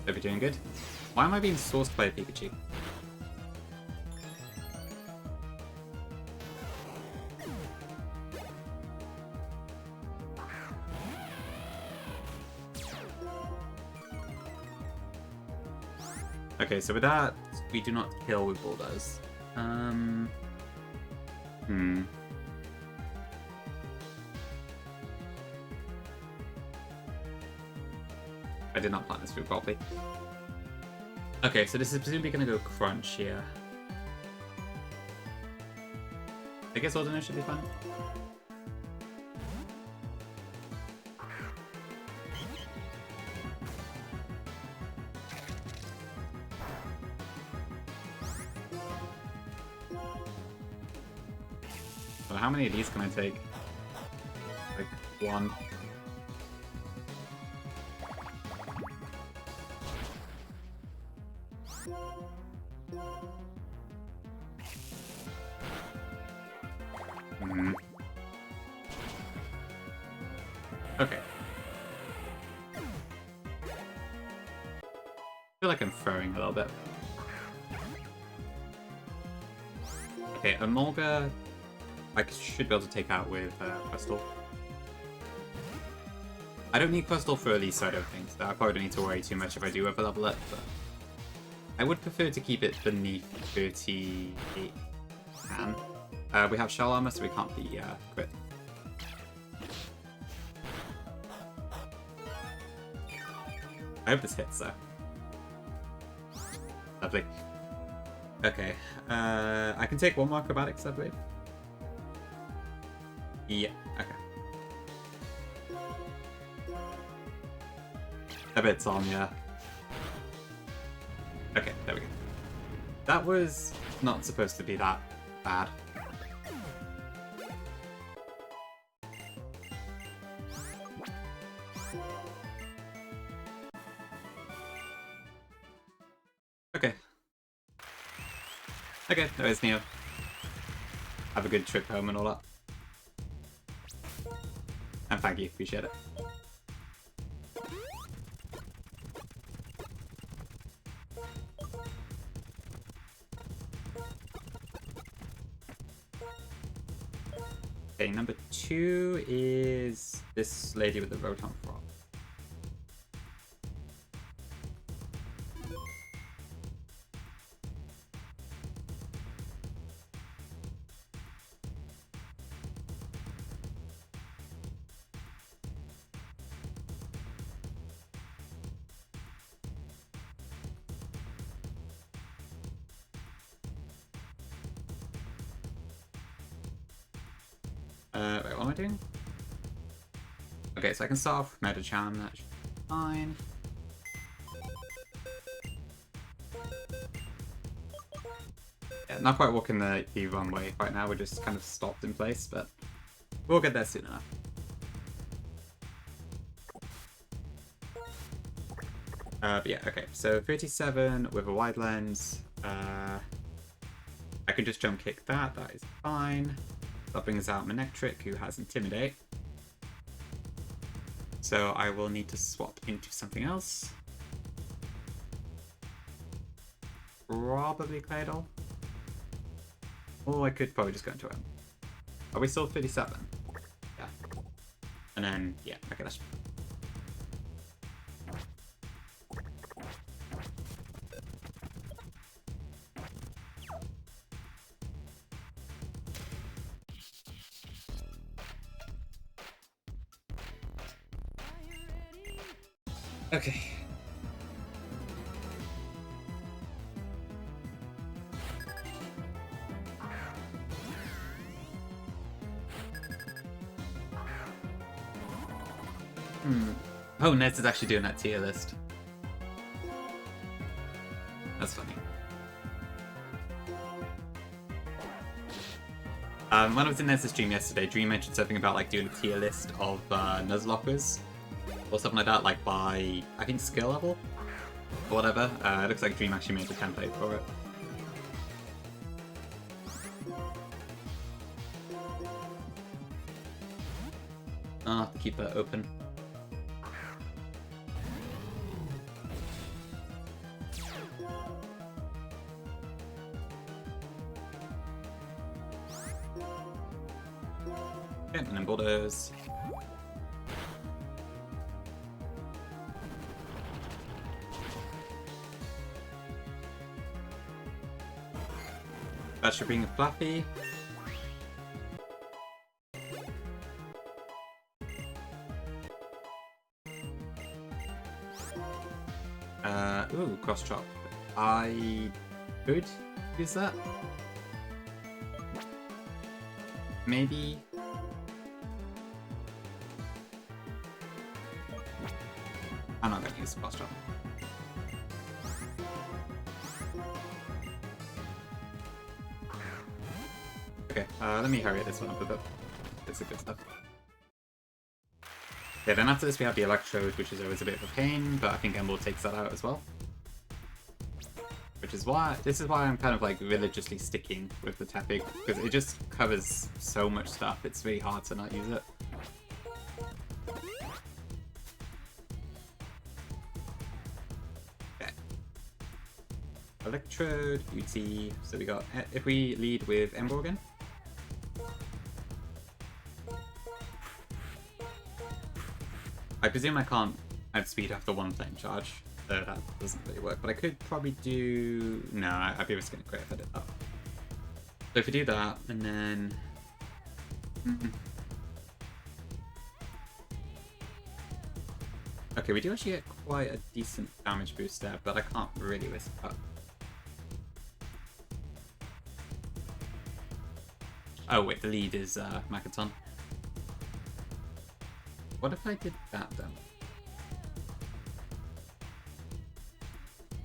Hope you're doing good. Why am I being sourced by a Pikachu? Okay, so with that, we do not kill with Bulldoze. I did not plan this through properly. Okay, so this is presumably going to go Crunch here. I guess Ordinary should be fine. Well, how many of these can I take? Like, one. Okay. I feel like I'm throwing a little bit. Okay, Emolga I should be able to take out with Crystal. I don't need Crystal for Elise, so I don't think. So I probably don't need to worry too much if I do over level it, but I would prefer to keep it beneath 38. We have Shell Armor, so we can't be crit. I hope this hits, though. Lovely. Okay. I can take one more acrobatics, I believe. Yeah, okay. I bet it's on, yeah. Okay, there we go. That was not supposed to be that bad. Okay. Okay, there's Neo. Have a good trip home and all that. And thank you, appreciate it. Okay, number 2 is this lady with the Rotom Frog. Wait, what am I doing? Okay, so I can start off with Metacharm, that should be fine. Yeah, not quite walking the runway right now, we're just kind of stopped in place, but we'll get there soon enough. But yeah, okay. So 37 with a wide lens. I can just jump kick that. That is fine. That brings out Manectric, who has Intimidate. So I will need to swap into something else. Probably Claydol. Or I could probably just go into it. Are we still 37? Yeah. And then, yeah, okay, that's... Okay. Oh, Neds is actually doing that tier list. That's funny. When I was in Ned's stream yesterday, Dream mentioned something about like doing a tier list of Nuzlockers or something like that, like by I think skill level or whatever. It looks like Dream actually made the template for it. I'll have to keep that open. Okay, and then bulldoze. That should bring a Fluffy. Ooh, cross chop. I could use that. Maybe. I'm not going to use the cross chop. Okay, let me hurry this one up a bit. It's a good stuff. Yeah, then after this we have the Electrode, which is always a bit of a pain, but I think Emerald takes that out as well. Which is why, this is why I'm kind of like religiously sticking with the Tepig, because it just covers so much stuff, it's really hard to not use it. Okay. Electrode, UT, so we got, if we lead with Ember again. I presume I can't add speed after one flame charge, so that doesn't really work, but I could probably do... No, I'd be risking a crit if I did that. So if we do that, and then... Okay, we do actually get quite a decent damage boost there, but I can't really risk that. Oh wait, the lead is Makaton. What if I did that then?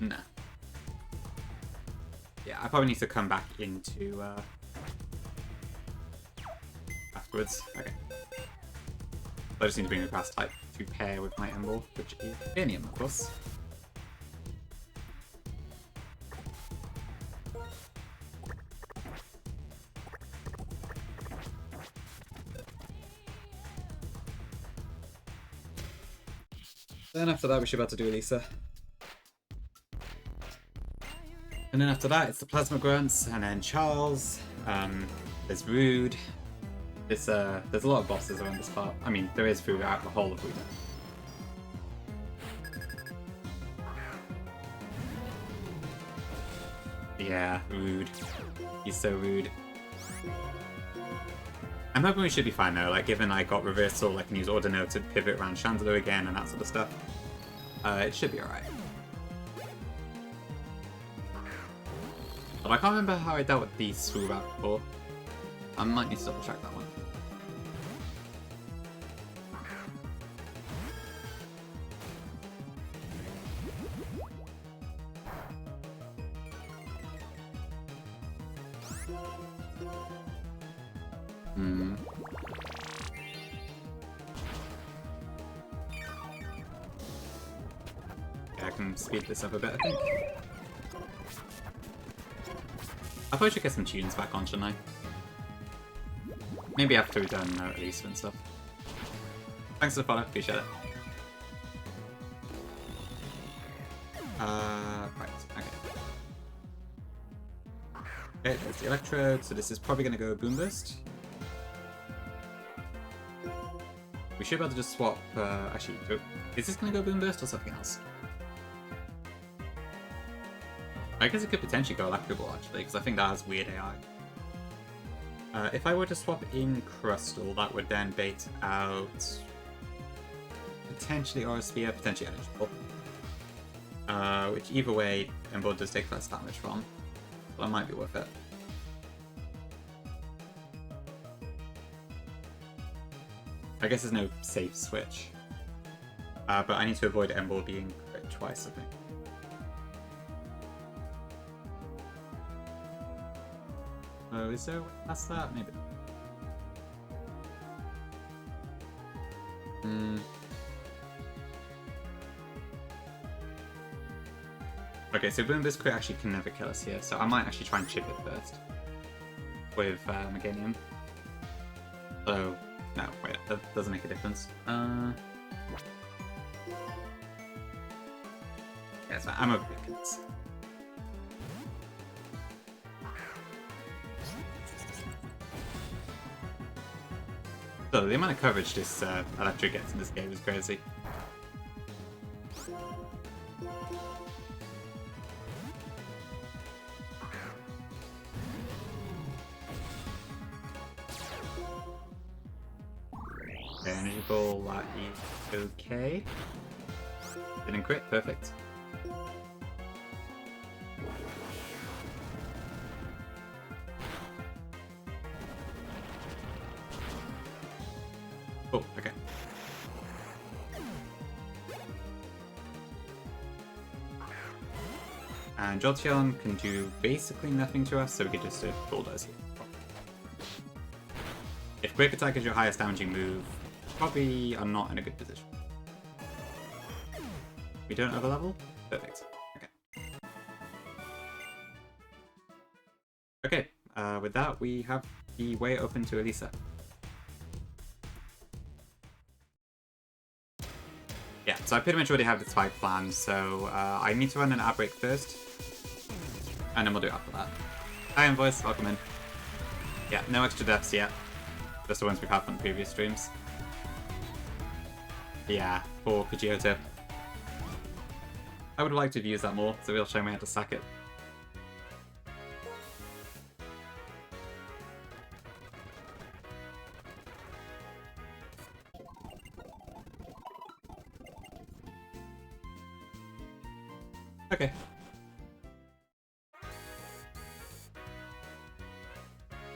Nah. Yeah, I probably need to come back into afterwards. Okay. I just need to bring the grass type to pair with my Emerald, which is Inium, of course. Then after that we should be able to do Elisa. And then after that it's the Plasma Grunts, and then Charles, there's Rude. There's a lot of bosses around this part. I mean, there is throughout the whole of Rude. Yeah, Rude. He's so rude. I'm hoping we should be fine though, like given I got reversal, I can use Ordino to pivot around Chandler again and that sort of stuff. It should be alright. But I can't remember how I dealt with the Swoobat before. I might need to double check that one. can speed this up a bit, I think. I probably should get some tunes back on, shouldn't I? Maybe after we've done release and stuff. Thanks for the follow, appreciate it. Right, okay. Okay, there's the electrode, so this is probably going to go boom burst. We should be able to just swap, actually, is this going to go boom burst or something else? I guess it could potentially go electrical actually, because I think that has weird AI. If I were to swap in Crustal, that would then bait out potentially Aura Sphere, potentially eligible. Which either way, Emerald does take less damage from, but that might be worth it. I guess there's no safe switch. But I need to avoid Emerald being crit twice, I think. Oh, is there a way past that? Maybe. Okay, so Boom Burst crit actually can never kill us here, so I might actually try and chip it first. With Meganium. So, no, wait, that doesn't make a difference. Yeah, so I'm over Beacons. So the amount of coverage this Electro gets in this game is crazy. Okay, Energy Ball, that is okay. Didn't crit, perfect. Oh, okay. And Jolteon can do basically nothing to us, so we can just do Bulldoze here. If Quick Attack is your highest damaging move, probably are not in a good position. We don't overlevel? Perfect. Okay. Okay, with that, we have the way open to Elisa. Yeah, so I pretty much already have the fight planned, so I need to run an outbreak first, and then we'll do it after that. Hi Invoice, welcome in. Yeah, no extra deaths yet, just the ones we've had from previous streams. Yeah, poor Pidgeotto. I would have liked to have used that more, so we'll show me how to sack it. Okay.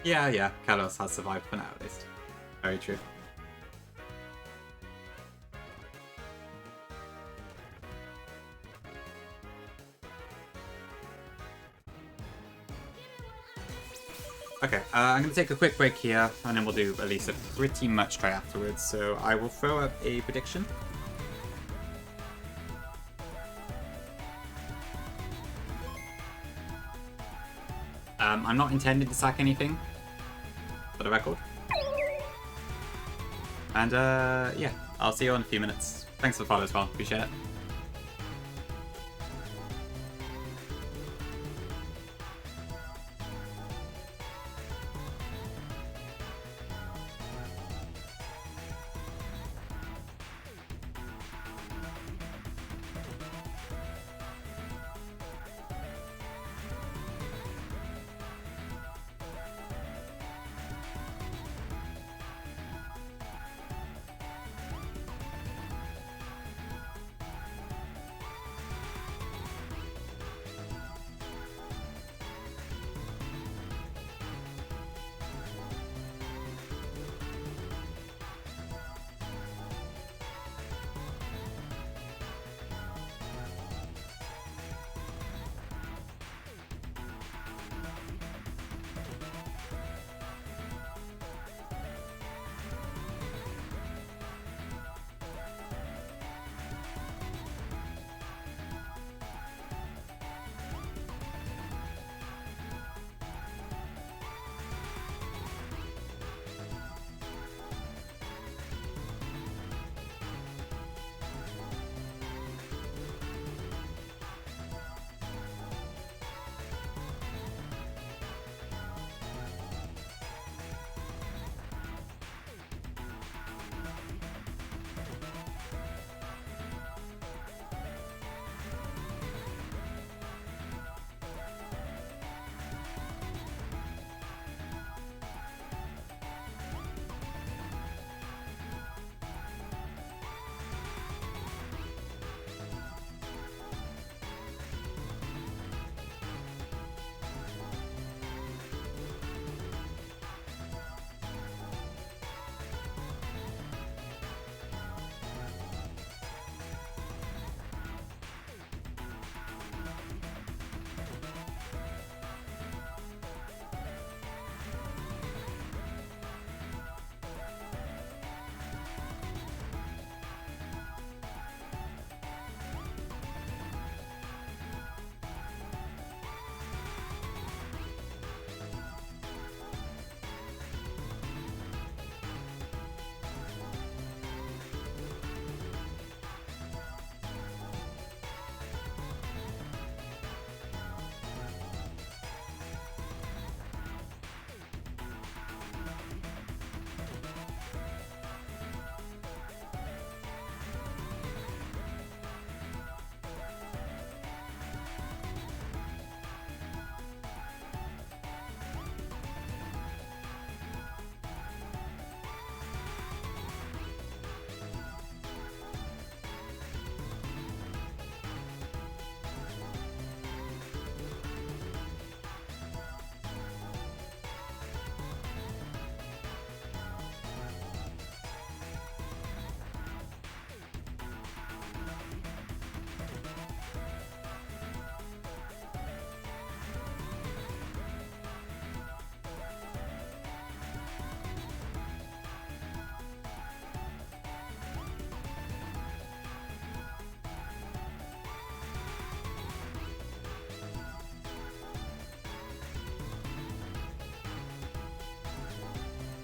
Yeah, Kalos has survived for now at least. Very true. Okay, I'm going to take a quick break here, and then we'll do Elisa pretty much right afterwards, so I will throw up a prediction. I'm not intending to sack anything, for the record. And yeah, I'll see you in a few minutes. Thanks for the follow as well, appreciate it.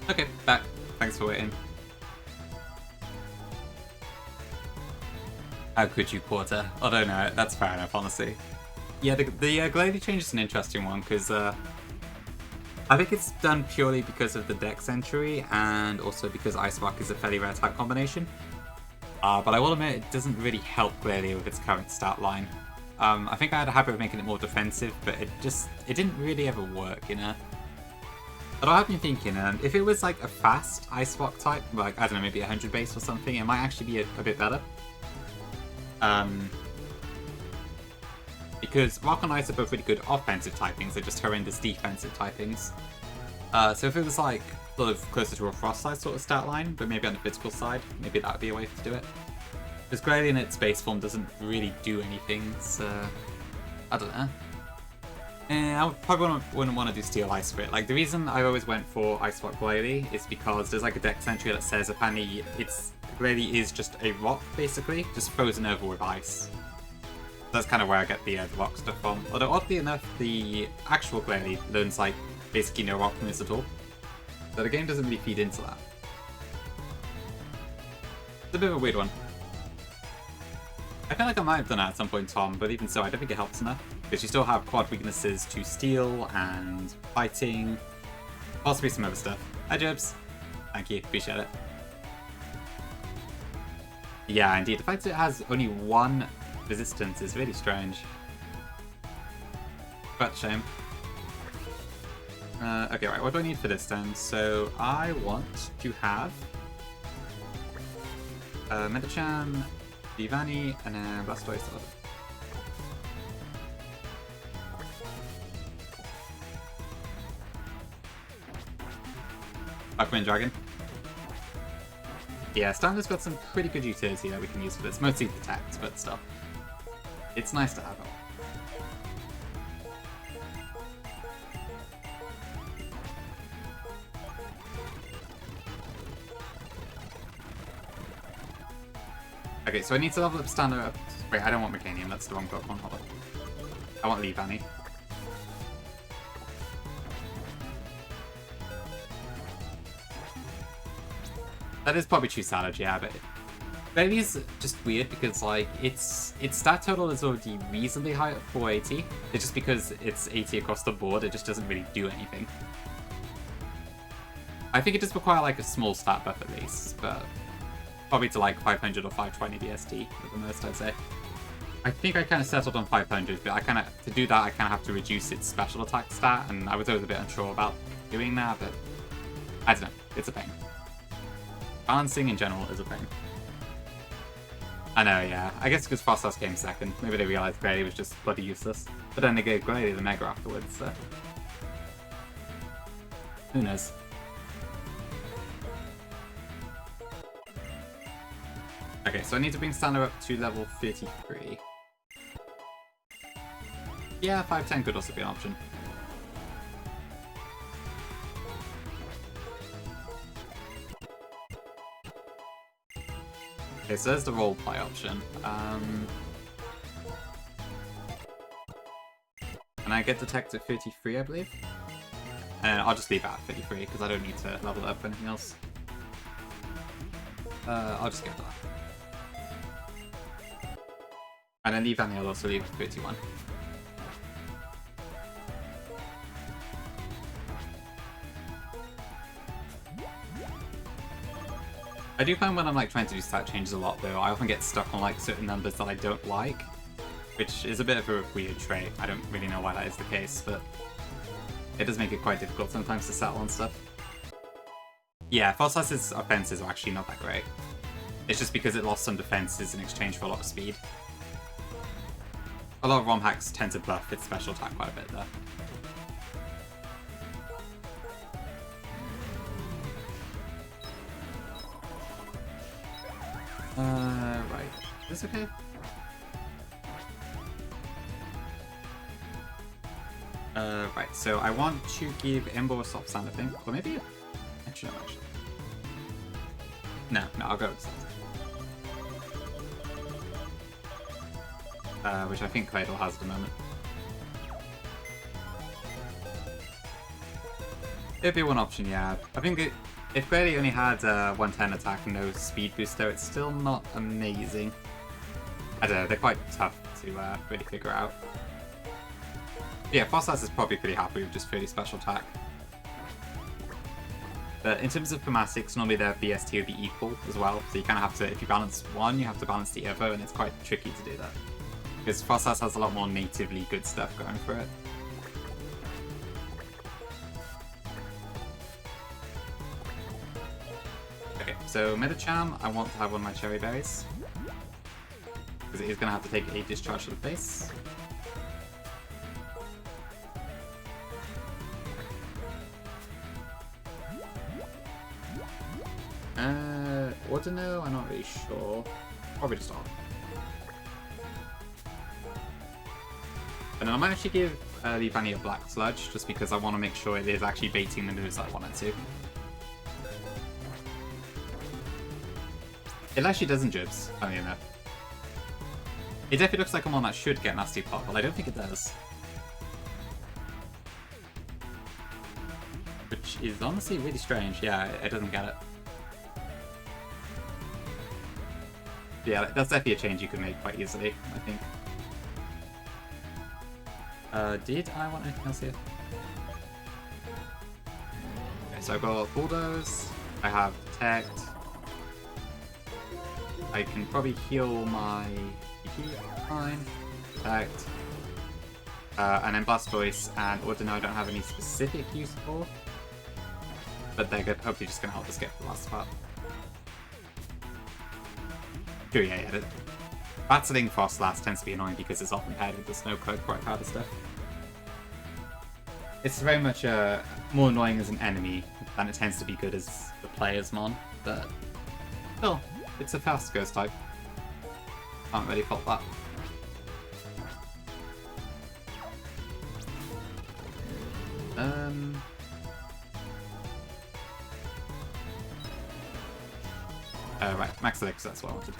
Okay, back. Thanks for waiting. How could you, Quarter? Although no, that's fair enough, honestly. Yeah, the Glady change is an interesting one, because I think it's done purely because of the Dex entry, and also because Ice Rock is a fairly rare type combination. But I will admit, it doesn't really help Glady with its current stat line. I think I had a habit of making it more defensive, but it didn't really ever work, you know? But I've been thinking, if it was like a fast Ice Rock type, like, I don't know, maybe 100 base or something, it might actually be a bit better. Because Rock and Ice are both really good offensive typings, they're just horrendous defensive typings. So if it was like sort of closer to a Frost side sort of stat line, but maybe on the physical side, maybe that would be a way to do it. Because Grady in its base form doesn't really do anything, so I don't know. I probably wouldn't want to do Steel Ice for it. Like, the reason I always went for Ice Rock Glady is because there's like a dex entry that says apparently Glady is just a rock, basically, just frozen over with ice. That's kind of where I get the rock stuff from. Although, oddly enough, the actual Glady learns, like, basically no rock moves at all. So the game doesn't really feed into that. It's a bit of a weird one. I feel like I might have done that at some point, Tom, but even so, I don't think it helps enough. Because you still have quad weaknesses to steel and fighting, possibly some other stuff. Hi, Jobs. Thank you, appreciate it. Yeah, indeed. The fact that it has only one resistance is really strange. But a shame. Okay, right, what do I need for this then? So, I want to have Metachan, Vivani, and then Blastoise. Aquaman Dragon. Yeah, Standard's got some pretty good utility that we can use for this. Mostly protect, but still. It's nice to have it. Okay, so I need to level up Standard up. Wait, I don't want Mecanium, that's the wrong Pokemon. Hold on. I want Leavanny. That is probably too savage, yeah, but Baby's just weird because, like, its stat total is already reasonably high at 480. It's just because it's 80 across the board, it just doesn't really do anything. I think it does require, like, a small stat buff at least, but probably to, like, 500 or 520 BSD at the most, I'd say. I think I kind of settled on 500, but to do that, I kind of have to reduce its special attack stat, and I was always a bit unsure about doing that, but I don't know, it's a pain. Balancing in general is a pain. I know, yeah. I guess because Frosthouse came second. Maybe they realised Grady was just bloody useless. But then they gave Grady the Mega afterwards, so... who knows? Okay, so I need to bring Standard up to level 33. Yeah, 510 could also be an option. Okay, so there's the roleplay option. And I get Detect at 33, I believe. And I'll just leave it at 33 because I don't need to level it up for anything else. I'll just get that. And then Leavanny I'll also leave at 31. I do find when I'm like trying to do stat changes a lot though, I often get stuck on like certain numbers that I don't like, which is a bit of a weird trait. I don't really know why that is the case, but it does make it quite difficult sometimes to settle on stuff. Yeah, Fossilize's offenses are actually not that great. It's just because it lost some defenses in exchange for a lot of speed. A lot of ROM hacks tend to buff its special attack quite a bit though. Right. Is this okay? Right, so I want to give Embo a soft sand, I think. Or maybe... actually, no, actually. No, I'll go with soft sand. Which I think Cradle has at the moment. It'd be one option, yeah. I think if Query only had 110 attack and no speed boost, though, it's still not amazing. I don't know, they're quite tough to really figure out. Yeah, Fossas is probably pretty happy with just 30 special attack. But in terms of thematics, normally their BST would be equal as well. So you kind of have to, if you balance one, you have to balance the other, and it's quite tricky to do that. Because Fossas has a lot more natively good stuff going for it. Okay, so Metacham, I want to have one of my cherry berries. Because it is going to have to take a discharge to the face. Ordino, I'm not really sure. Probably just off. And I might actually give the Bunny a Black Sludge, just because I want to make sure it is actually baiting the moves I want it to. It actually doesn't jibs, funny enough. It definitely looks like a one that should get Nasty Pot, but I don't think it does. Which is honestly really strange. Yeah, it doesn't get it. Yeah, that's definitely a change you could make quite easily, I think. Did I want anything else here? Okay, so I've got Bulldoze, I have Detect, I can probably heal my PP, fine, Detect, and then Blastoise and Ordino I don't have any specific use for, but they're good, hopefully just going to help us get to the last part. Sure, yeah. Battling Frostlass tends to be annoying because it's often paired with the Snowcloak bright powder stuff. It's very much more annoying as an enemy than it tends to be good as the player's mon, but still, it's a fast ghost type. Can't really fault that. Right, Max Elixir, that's what I wanted.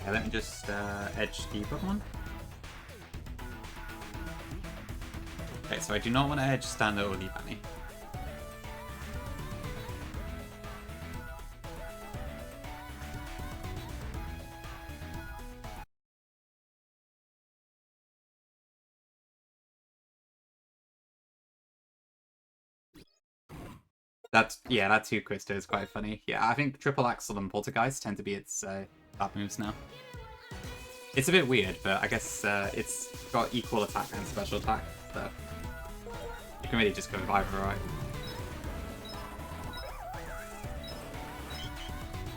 Okay, let me just edge the Pokemon. Okay, so I do not want to edge Stando or Leafani. Yeah, that 2 Crystal is quite funny. Yeah, I think Triple Axel and Poltergeist tend to be its top moves now. It's a bit weird, but I guess it's got equal attack and special attack, so you can really just go with either, right?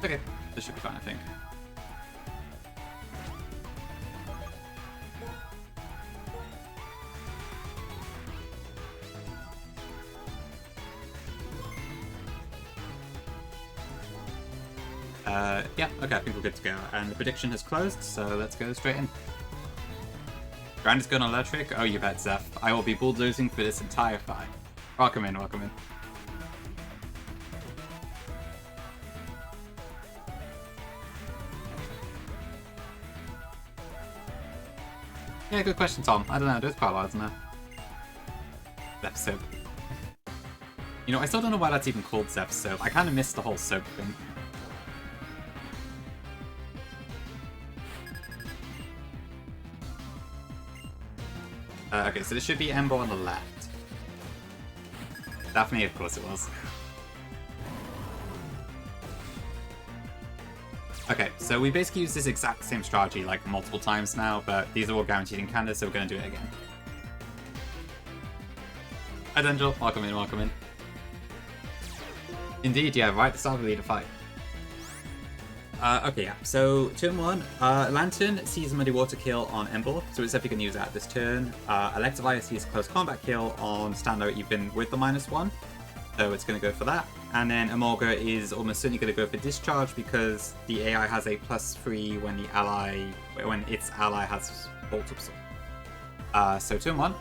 Okay, this should be fine, I think. Yeah, okay, I think we're good to go. And the prediction has closed, so let's go straight in. Grand is going electric? Oh, you bet, Zeph. I will be bulldozing for this entire fight. Welcome in, welcome in. Yeah, good question, Tom. I don't know, there's quite a lot, isn't there? Zeph Soap. You know, I still don't know why that's even called Zeph Soap. I kind of missed the whole soap thing. Okay, so this should be Ember on the left. Daphne, of course it was. Okay, so we basically use this exact same strategy like multiple times now, but these are all guaranteed in Canada, so we're going to do it again. Hi Dendril, welcome in, welcome in. Indeed, yeah, right at the start of the leader fight. Okay, yeah, so turn 1, Lantern sees Muddy Water kill on Ember, so it's definitely going to use that this turn. Electivire sees Close Combat kill on Stando even with the -1, so it's going to go for that. And then Emolga is almost certainly going to go for Discharge because the AI has a +3 when its ally has Bolt Absorb. So turn 1,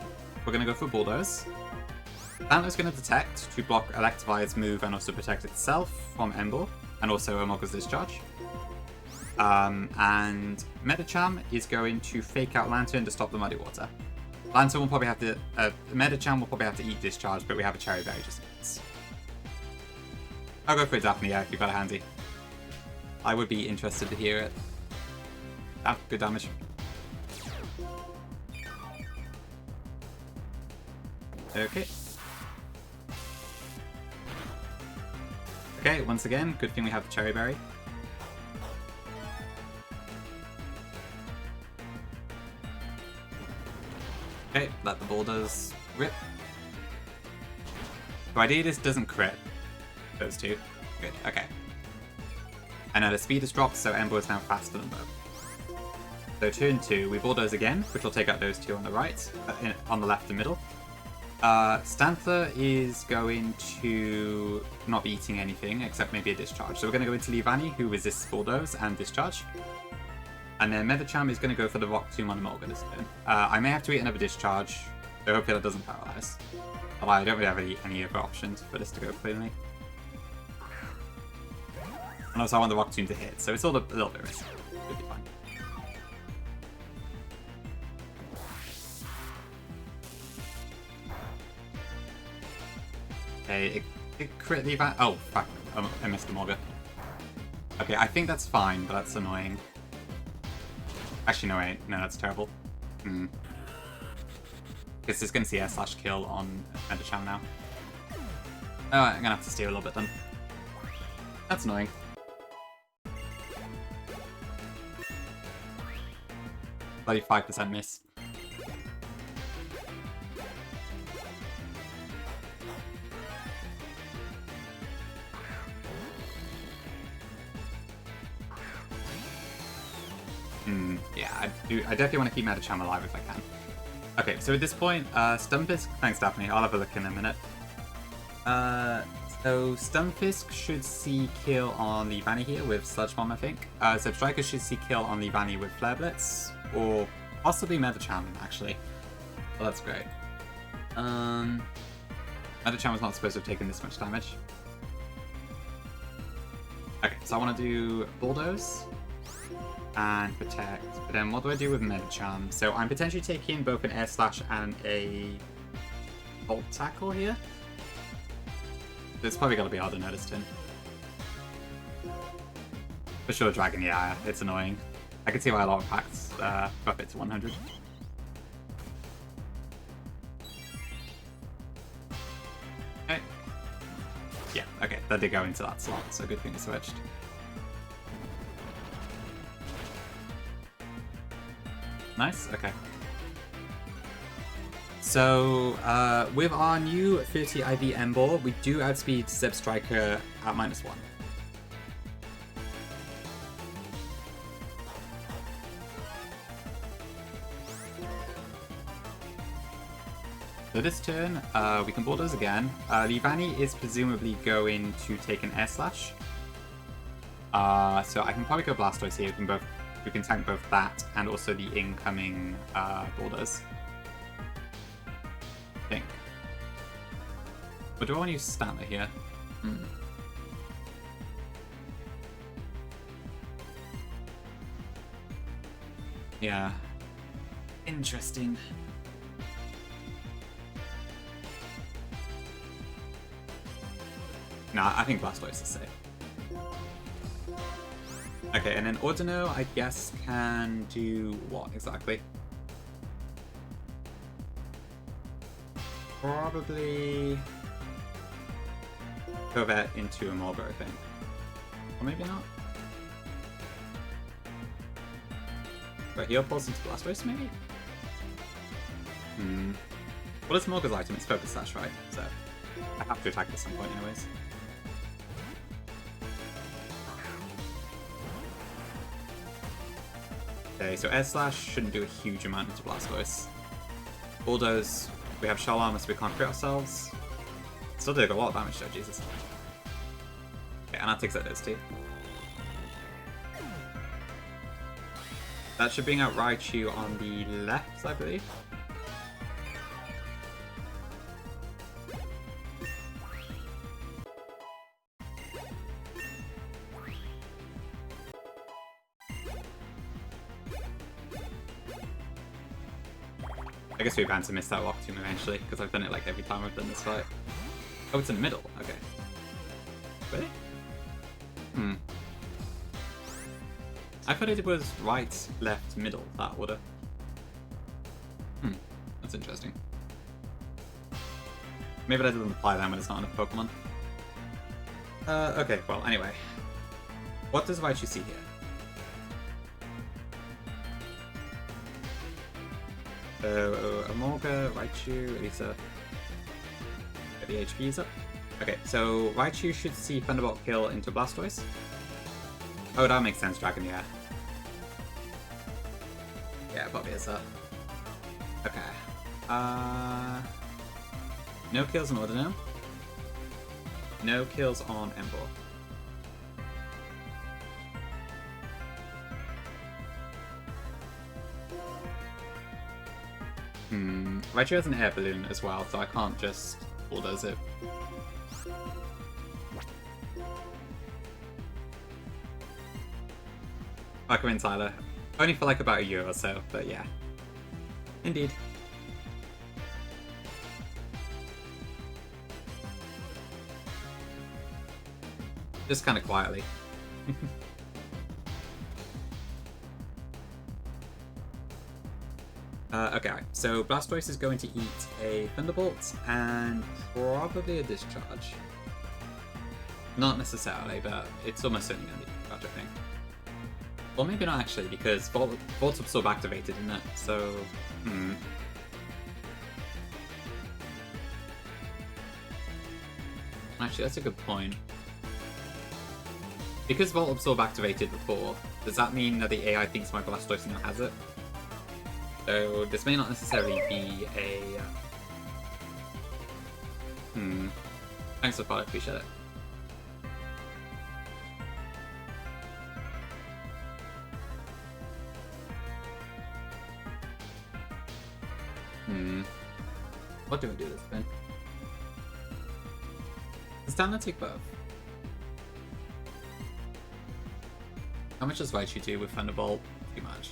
we're going to go for Bulldoze. Stantler's going to detect to block Electivire's move and also protect itself from Ember, and also Emolga's discharge. And Medicham is going to fake out Lantern to stop the Muddy Water. Lantern will probably have to... Medicham will probably have to eat discharge, but we have a Cherry Berry just in case. I'll go for a Daphne, yeah, if you've got a handy. I would be interested to hear it. Ah, good damage. Okay. Okay, once again, good thing we have the Cherry Berry. Okay, let the boulders rip. So ideally this doesn't crit. Those two. Good, okay. And now the speed has dropped, so Ember is now faster than both. So turn 2, we bulldoze again, which will take out those two on the right, on the left and middle. Stantler is going to not be eating anything except maybe a discharge. So we're going to go into Leavanny, who resists bulldoze and discharge. And then Medicham is going to go for the Rock Tomb on Emolga this turn. I may have to eat another discharge, so hopefully that doesn't paralyze. Although I don't really have any other options for this to go cleanly. And also I want the Rock Tomb to hit, so it's all a little bit risky. Should be fine. Okay, it crit Leavanny. Oh, fuck. I missed Emolga. Okay, I think that's fine, but that's annoying. Actually, no, wait. No, that's terrible. Because it's going to see air/kill on Medicham now. Oh, I'm going to have to steer a little bit then. That's annoying. Bloody 5% miss. Yeah, I definitely want to keep Medicham alive if I can. Okay, so at this point, Stunfisk... Thanks, Daphne. I'll have a look in a minute. So Stunfisk should see kill on Leavanny here with Sludge Bomb, I think. So Striker should see kill on Leavanny with Flare Blitz, or possibly Medicham, actually. Well, that's great. Medicham was not supposed to have taken this much damage. Okay, so I want to do Bulldoze and Protect, but then what do I do with Medicham? So I'm potentially taking both an Air Slash and a Bolt Tackle here. It's probably got to be harder than this turn. For sure, Dragon, yeah, it's annoying. I can see why a lot of packs buff it to 100. Okay. Yeah, okay, that did go into that slot, so good thing it switched. Nice, okay. So, with our new 30 IV Ember, we do outspeed Zeb Striker at -1. So this turn, we can bulldoze again. Leavanny is presumably going to take an Air Slash. So I can probably go Blastoise here. We can tank both that and also the incoming bulldoze. I think. But do I want to use Stantler here? Yeah. Interesting. Nah, I think Blastoise is safe. Okay, and then Ordino, I guess, can do what exactly? Probably go that into Emolga, I think. Or maybe not. But he'll pulse into Blastoise, maybe? What is Emolga's item? It's Focus Sash, right? So I have to attack at some point anyways. Okay, so Air Slash shouldn't do a huge amount into Blastoise. Bulldoze, we have Shell Armor, so we can't crit ourselves. Still did a lot of damage though, Jesus. Okay, and that takes out those two. That should bring out Raichu on the left, I believe. I guess we're bound to miss that Rock Tomb eventually, because I've done it like every time I've done this fight. Oh, it's in the middle. Okay. Really? Hmm. I thought it was right, left, middle, that order. Hmm. That's interesting. Maybe that doesn't apply then when it's not enough Pokemon. Okay, well, anyway. What does Raichu see here? Amorga, Raichu, Elisa. Get the HPs up. Okay, so Raichu should see Thunderbolt kill into Blastoise. Oh, that makes sense, Dragon, yeah. Yeah, probably is that. Okay. No kills on Ordino. No kills on Emboar. Raichu has an air balloon as well, so I can't just bulldoze it. I come in, Tyler. Only for like about a year or so, but yeah. Indeed. Just kind of quietly. Okay, so Blastoise is going to eat a Thunderbolt and probably a Discharge. Not necessarily, but it's almost certainly going to be a Discharge, I think. Or maybe not actually, because Volt's Absorb activated, isn't it? So, Actually, that's a good point. Because Volt Absorb activated before, does that mean that the AI thinks my Blastoise now has it? So this may not necessarily be a... Thanks for the product, appreciate it. What do we do this then? Does Stamina take both? How much does Raichu do with Thunderbolt? Too much.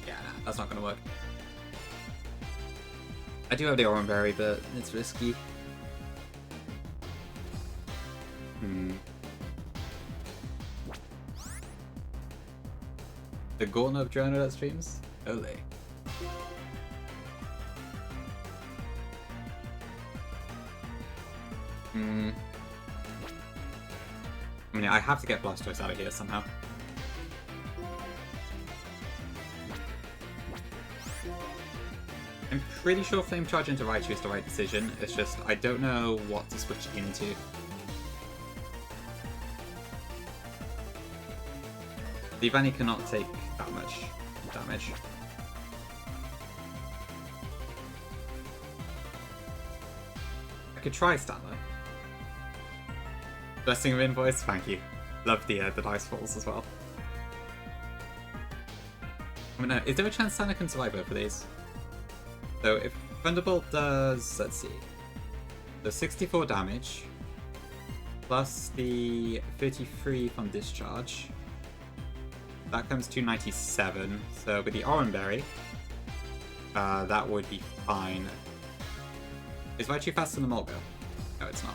Yeah, nah, that's not gonna work. I do have the Oran Berry, but it's risky. The Gauntlet of Drona that streams? Ole. I mean, I have to get Blastoise out of here somehow. I'm pretty sure Flame Charge into Raichu is the right decision, it's just I don't know what to switch into. The Vanny cannot take that much damage. I could try Stanley. Blessing of Invoice, thank you. Love the dice falls as well. I mean, is there a chance Santa can survive both of these? So if Thunderbolt does, let's see, the 64 damage, plus the 33 from Discharge, that comes to 97, so with the Oran Berry, that would be fine. Is Raichu faster than Molga? No, it's not.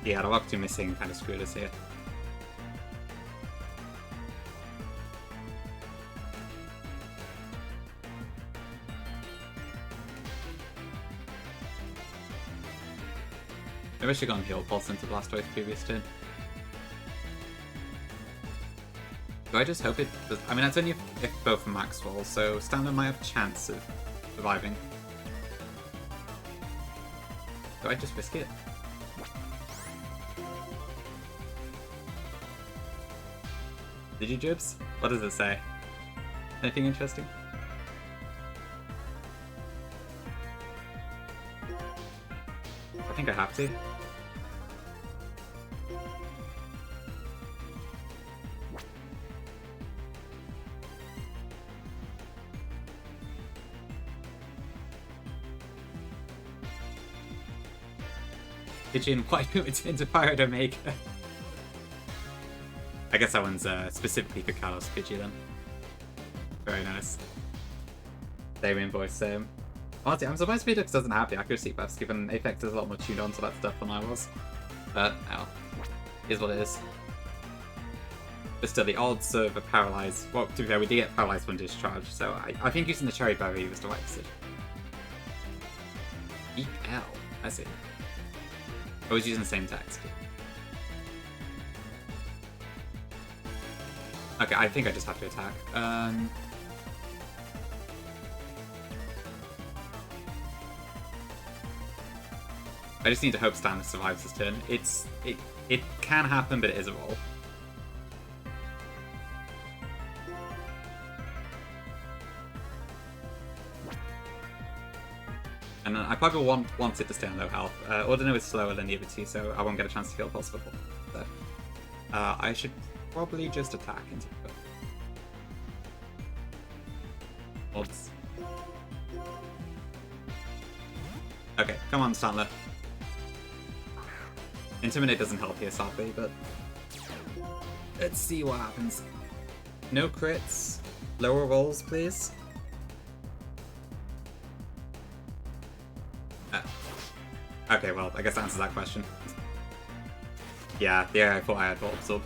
Yeah, the Rock Tomb missing kind of screwed us here. Maybe I should have gone Heal Pulse into Blastoise previous turn. Do I just hope it does? I mean, that's only if both are max rolls, so Standard might have a chance of surviving. Do I just risk it? Did you, Jibs? What does it say? Anything interesting? I think I have to. Pigeon, why do it into Pirate Omega? guess that one's specifically for Carlos Pidgey then. Very nice. Same invoice, same. Honestly, I'm surprised Redux doesn't have the accuracy buffs, given Apex is a lot more tuned on to that stuff than I was. But, oh, is what it is. But still, the odds of a paralyzed... Well, to be fair, we did get paralyzed when discharged, so I think using the Cherry Berry was the right decision. EL, I see. I was using the same text. Okay, I think I just have to attack. I just need to hope Stannis survives this turn. It can happen, but it is a roll. And I probably want it to stay on low health. Ordino is slower than the other two, so I won't get a chance to kill Pulse before. So, I should probably just attack into it. Odds. Okay, come on, Stanley. Intimidate doesn't help here, sadly, but let's see what happens. No crits. Lower rolls, please. Okay, well, I guess that answers that question. Yeah, I thought I had Volt Absorb.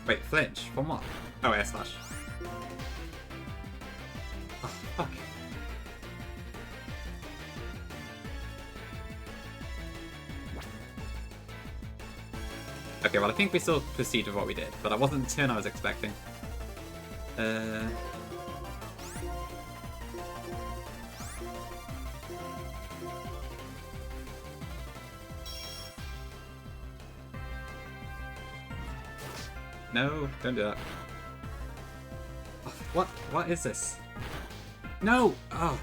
Wait, flinch? From what? Oh, air slash. Oh, fuck. Okay, well, I think we still proceed with what we did, but that wasn't the turn I was expecting. No, don't do that. Oh, what is this? No! Oh.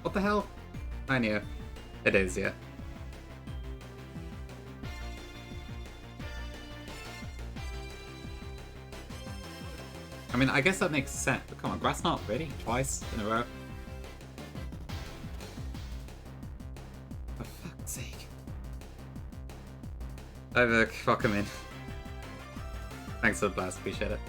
What the hell? I knew. It is, yeah. I mean, I guess that makes sense, but come on, Grass Knot, really? Twice in a row? For fuck's sake. Over, fuck him in. Thanks for the blast, appreciate it.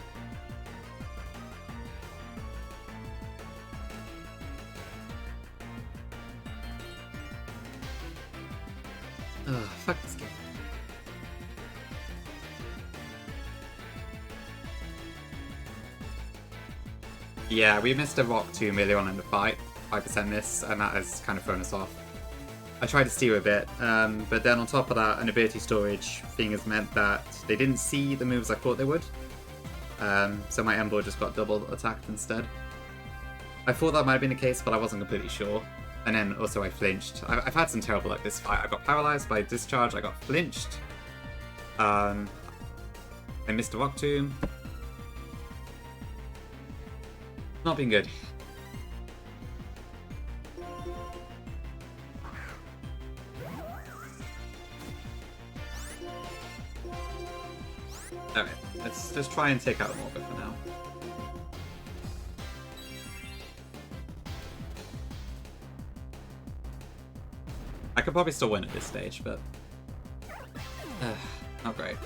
Ugh, fuck this game. Yeah, we missed a rock 2 million in the fight, 5% miss, and that has kind of thrown us off. I tried to steer a bit, but then on top of that, an ability storage thing has meant that they didn't see the moves I thought they would. So my Ember just got double attacked instead. I thought that might have been the case, but I wasn't completely sure. And then also I flinched. I've had some terrible luck this fight. I got paralyzed by discharge, I got flinched. I missed a rock tomb. Not been good. Okay, let's just try and take out Morga for now. I could probably still win at this stage, but not great.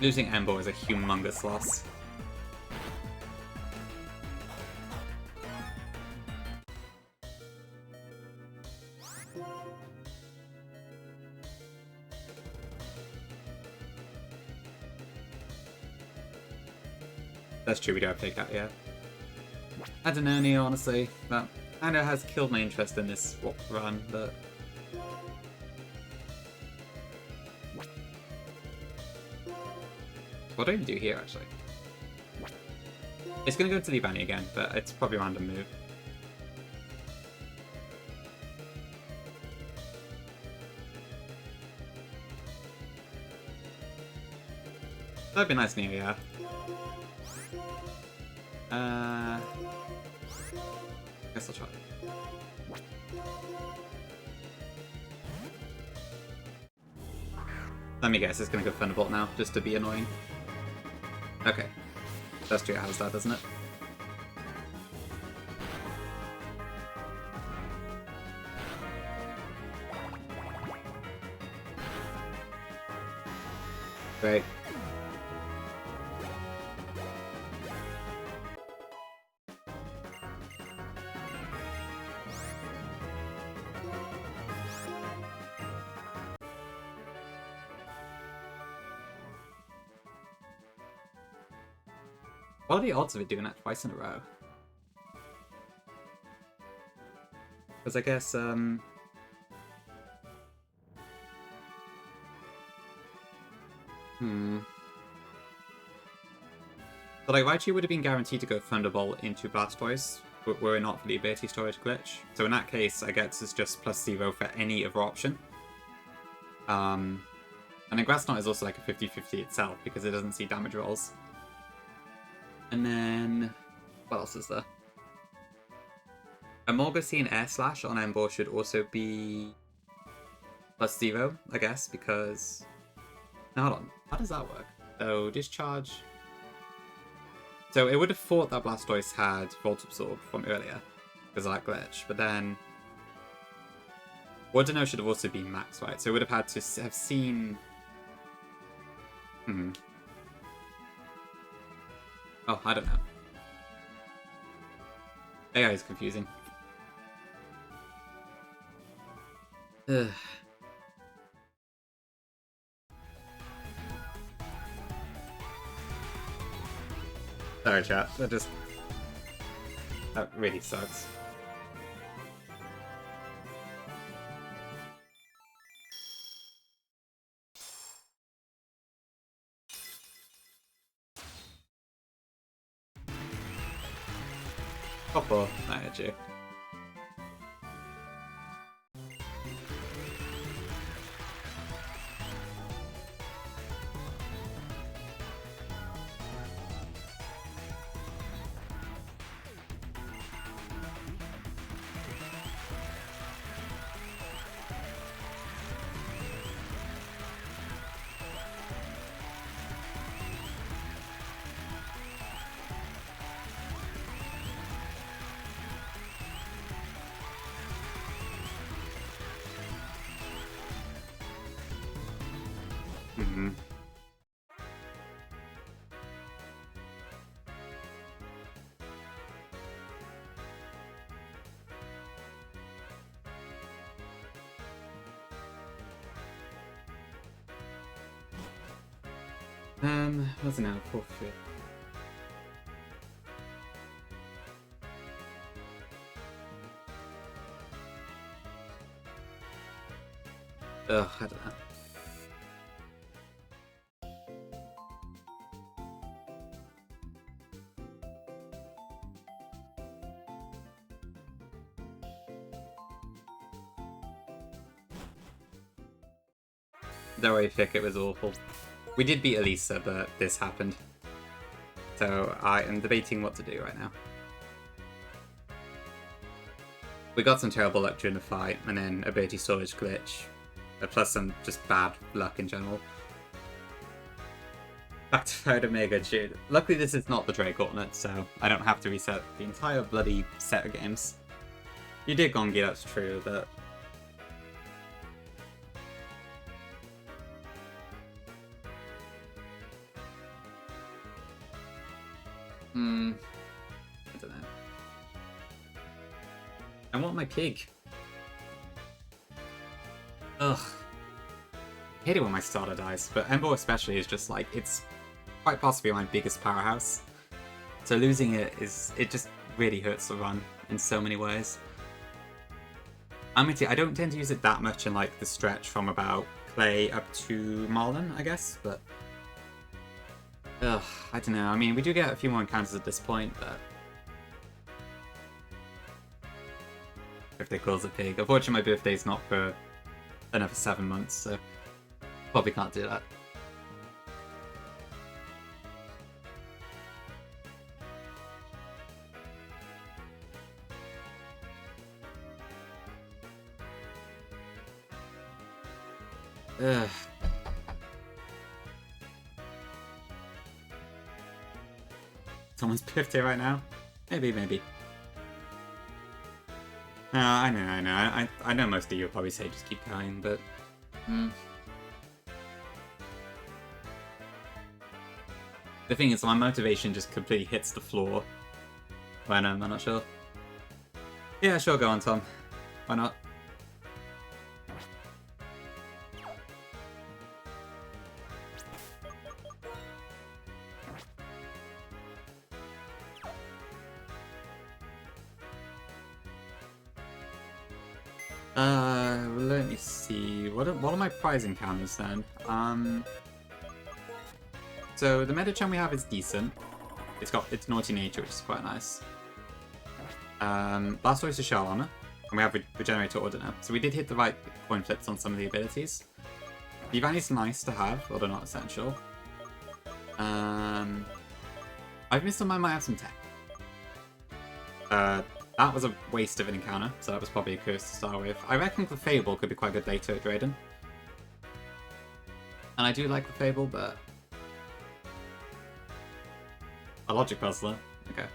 Losing Ember is a humongous loss. That's true, we do have takeout, yeah. I don't know, Neo, honestly. That kind of has killed my interest in this run, but... What do I even do here, actually? It's going to go to Libani again, but it's probably a random move. That'd be nice, Neo, yeah. Guess I'll try. Let me guess, it's gonna go Thunderbolt now, just to be annoying. Okay. That's true, it has that, doesn't it? Great. What are the odds of it doing that twice in a row? Because I guess, So like, Raichu would have been guaranteed to go Thunderbolt into Blastoise, were it not for the ability storage glitch. So in that case, I guess it's just +0 for any other option. And then Grass Knot is also like a 50-50 itself, because it doesn't see damage rolls. And then, what else is there? A Morgasi and Air Slash on Emboar should also be +0, I guess, because... Now, hold on. How does that work? So, Discharge... So, it would have thought that Blastoise had Volt Absorb from earlier, because of that glitch, but then... Wardeno should have also been max, right? So, it would have had to have seen... Oh, I don't know. AI is confusing. Ugh. Sorry, chat. That really sucks. Popo, I hit you. What's it now? 4-5. Ugh, I don't know. Don't worry, Fick, it was awful. We did beat Elisa, but this happened. So I am debating what to do right now. We got some terrible luck during the fight, and then ability storage glitch, plus some just bad luck in general. Back to Third Omega, dude. Luckily this is not the Drake Gauntlet, so I don't have to reset the entire bloody set of games. You did Gongi, that's true, but... I don't know. I want my pig. Ugh. I hate it when my starter dies, but Emboar especially is just like, it's quite possibly my biggest powerhouse. So losing it just really hurts the run in so many ways. I don't tend to use it that much in like the stretch from about Clay up to Marlin, I guess, but... Ugh, I don't know. I mean, we do get a few more encounters at this point, but... Birthday calls a pig. Unfortunately, my birthday's not for another 7 months, so probably can't do that. Ugh. Someone's birthday right now? Maybe. No, I know. I know most of you will probably say just keep going, but... The thing is, my motivation just completely hits the floor when I'm not sure. Yeah, sure, go on, Tom. Why not? Let me see. What are my prize encounters then? So the Medicham we have is decent. It's Naughty Nature, which is quite nice. Blastoise is Shell Armor, and we have Regenerator Order now. So we did hit the right coin flips on some of the abilities. Vivani's nice to have, although not essential. I've missed on I might have some tech. That was a waste of an encounter, so that was probably a curse to start with. I reckon Clefable could be quite good later at Drayden. And I do like Clefable, but... A logic puzzler? Okay.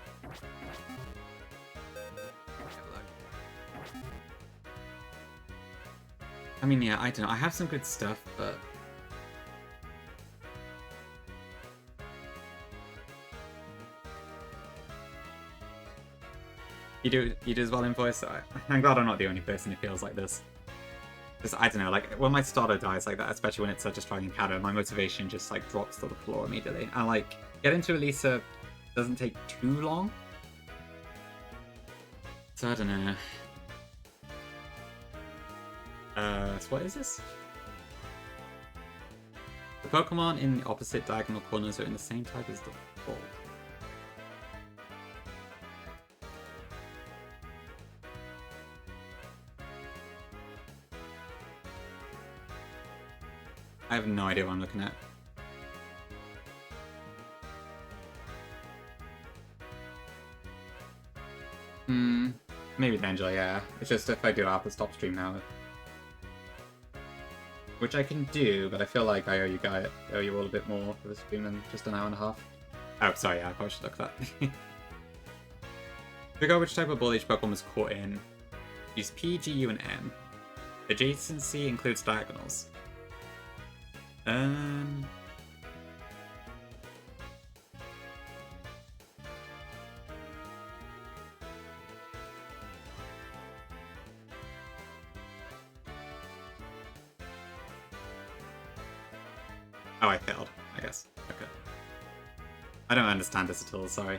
I mean, yeah, I don't know. I have some good stuff, but... You do as well in voice. I'm glad I'm not the only person who feels like this. Just, I don't know, like, when my starter dies like that, especially when it's such a strong encounter, my motivation just, like, drops to the floor immediately. And, like, getting to Elisa doesn't take too long. So, I don't know. So what is this? The Pokemon in the opposite diagonal corners are in the same type as the ball. I have no idea what I'm looking at. Maybe Angela, yeah. It's just if I do, I'll have to stop stream now. Which I can do, but I feel like I owe you all a bit more for the stream than just an hour and a half. Oh, sorry, yeah, I probably should look at that. Figure out which type of ball each Pokemon was caught in. Use P, G, U, and M. Adjacency includes diagonals. Oh, I failed, I guess. Okay. I don't understand this at all, sorry.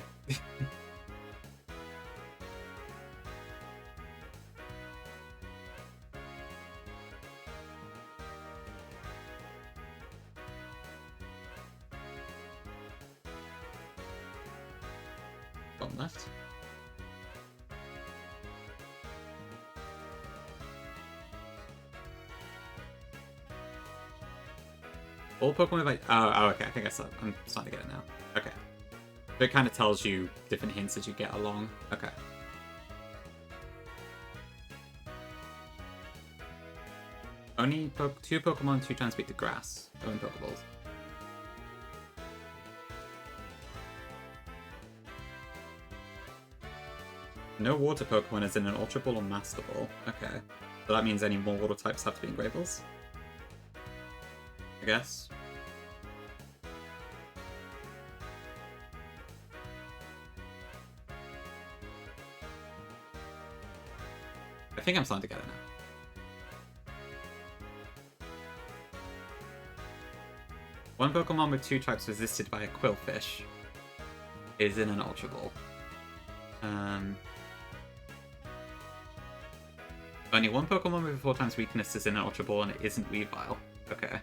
One left. All Pokemon have oh, okay, I think I'm starting to get it now. Okay. So it kind of tells you different hints as you get along. Okay. Only 2 Pokemon 2 times beat the grass. Oh, in Pokeballs. No water Pokemon is in an Ultra Ball or Master Ball. Okay. So that means any more water types have to be in Grey Balls? I guess. I think I'm starting to get it now. One Pokemon with 2 types resisted by a Quillfish is in an Ultra Ball. Only one Pokemon with 4 times weakness is in an Ultra Ball and it isn't Weavile. Okay.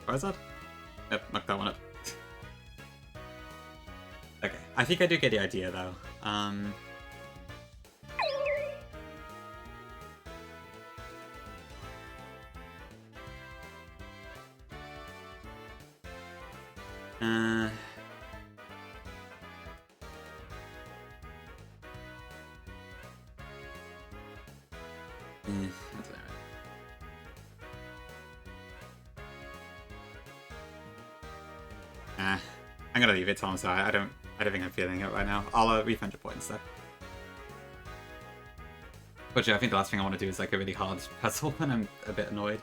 Charizard? Yep, knock that one up. Okay, I think I do get the idea though. That's alright. I'm gonna leave it, Tom. So I don't think I'm feeling it right now. I'll refund your points though. But yeah, I think the last thing I want to do is like a really hard puzzle when I'm a bit annoyed.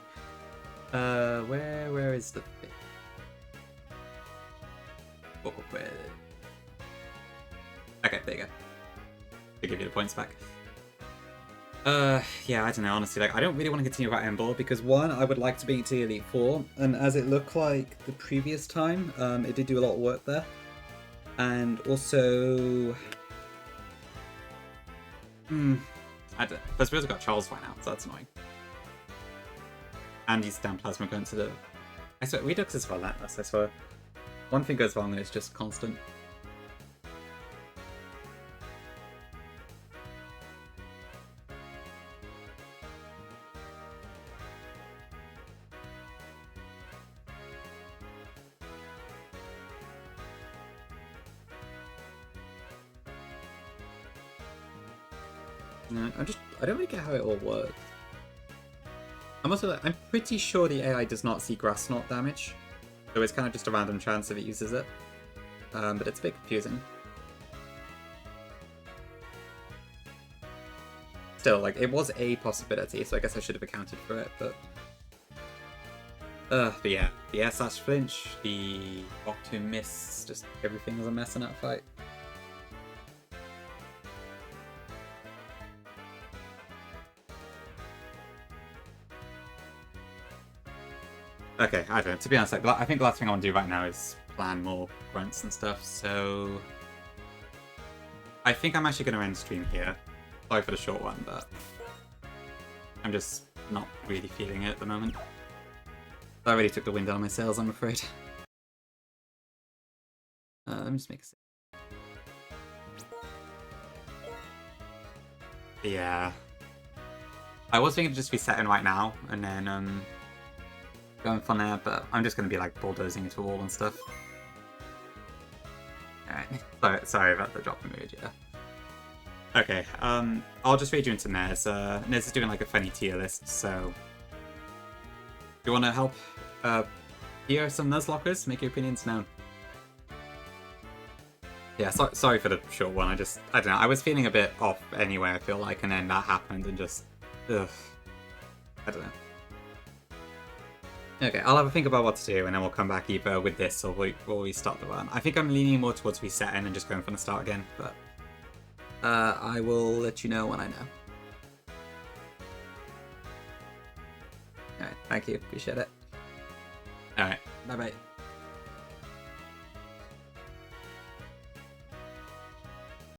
Where is the bit? Awkward. Okay, there you go. To give you the points back. Yeah, I don't know, honestly, like, I don't really want to continue about Embor, because one, I would like to beat to Elite 4, and as it looked like the previous time, it did do a lot of work there. And also... I don't... Plus, we also got Charles right now, so that's annoying. And he's down Plasma going to the... I swear, Redux is relentless, I swear. One thing goes wrong and it's just constant. I don't really get how it all works. I'm pretty sure the AI does not see grass knot damage, so it's kind of just a random chance if it uses it. But it's a bit confusing. Still, like, it was a possibility, so I guess I should have accounted for it, but... but yeah, the air/flinch, the Octo miss, just everything was a mess in that fight. Okay, I don't know. To be honest, like, I think the last thing I want to do right now is plan more grunts and stuff, so... I think I'm actually going to end stream here. Sorry for the short one, but... I'm just not really feeling it at the moment. I really took the wind out of my sails, I'm afraid. Let me just make a save. Yeah. I was thinking of just resetting right now, and then, going from there, but I'm just going to be, like, bulldozing into a wall and stuff. Alright, sorry about the drop in mood, yeah. Okay, I'll just read you into Nez. Nez is doing, like, a funny tier list, so... Do you want to help, hear some Nuzlockers? Make your opinions known. Yeah, sorry for the short one, I don't know, I was feeling a bit off anyway, I feel like, and then that happened, and just... Ugh. I don't know. Okay, I'll have a think about what to do, and then we'll come back either with this or we'll restart the run. I think I'm leaning more towards resetting and just going from the start again, but I will let you know when I know. Alright, thank you, appreciate it. Alright, bye-bye.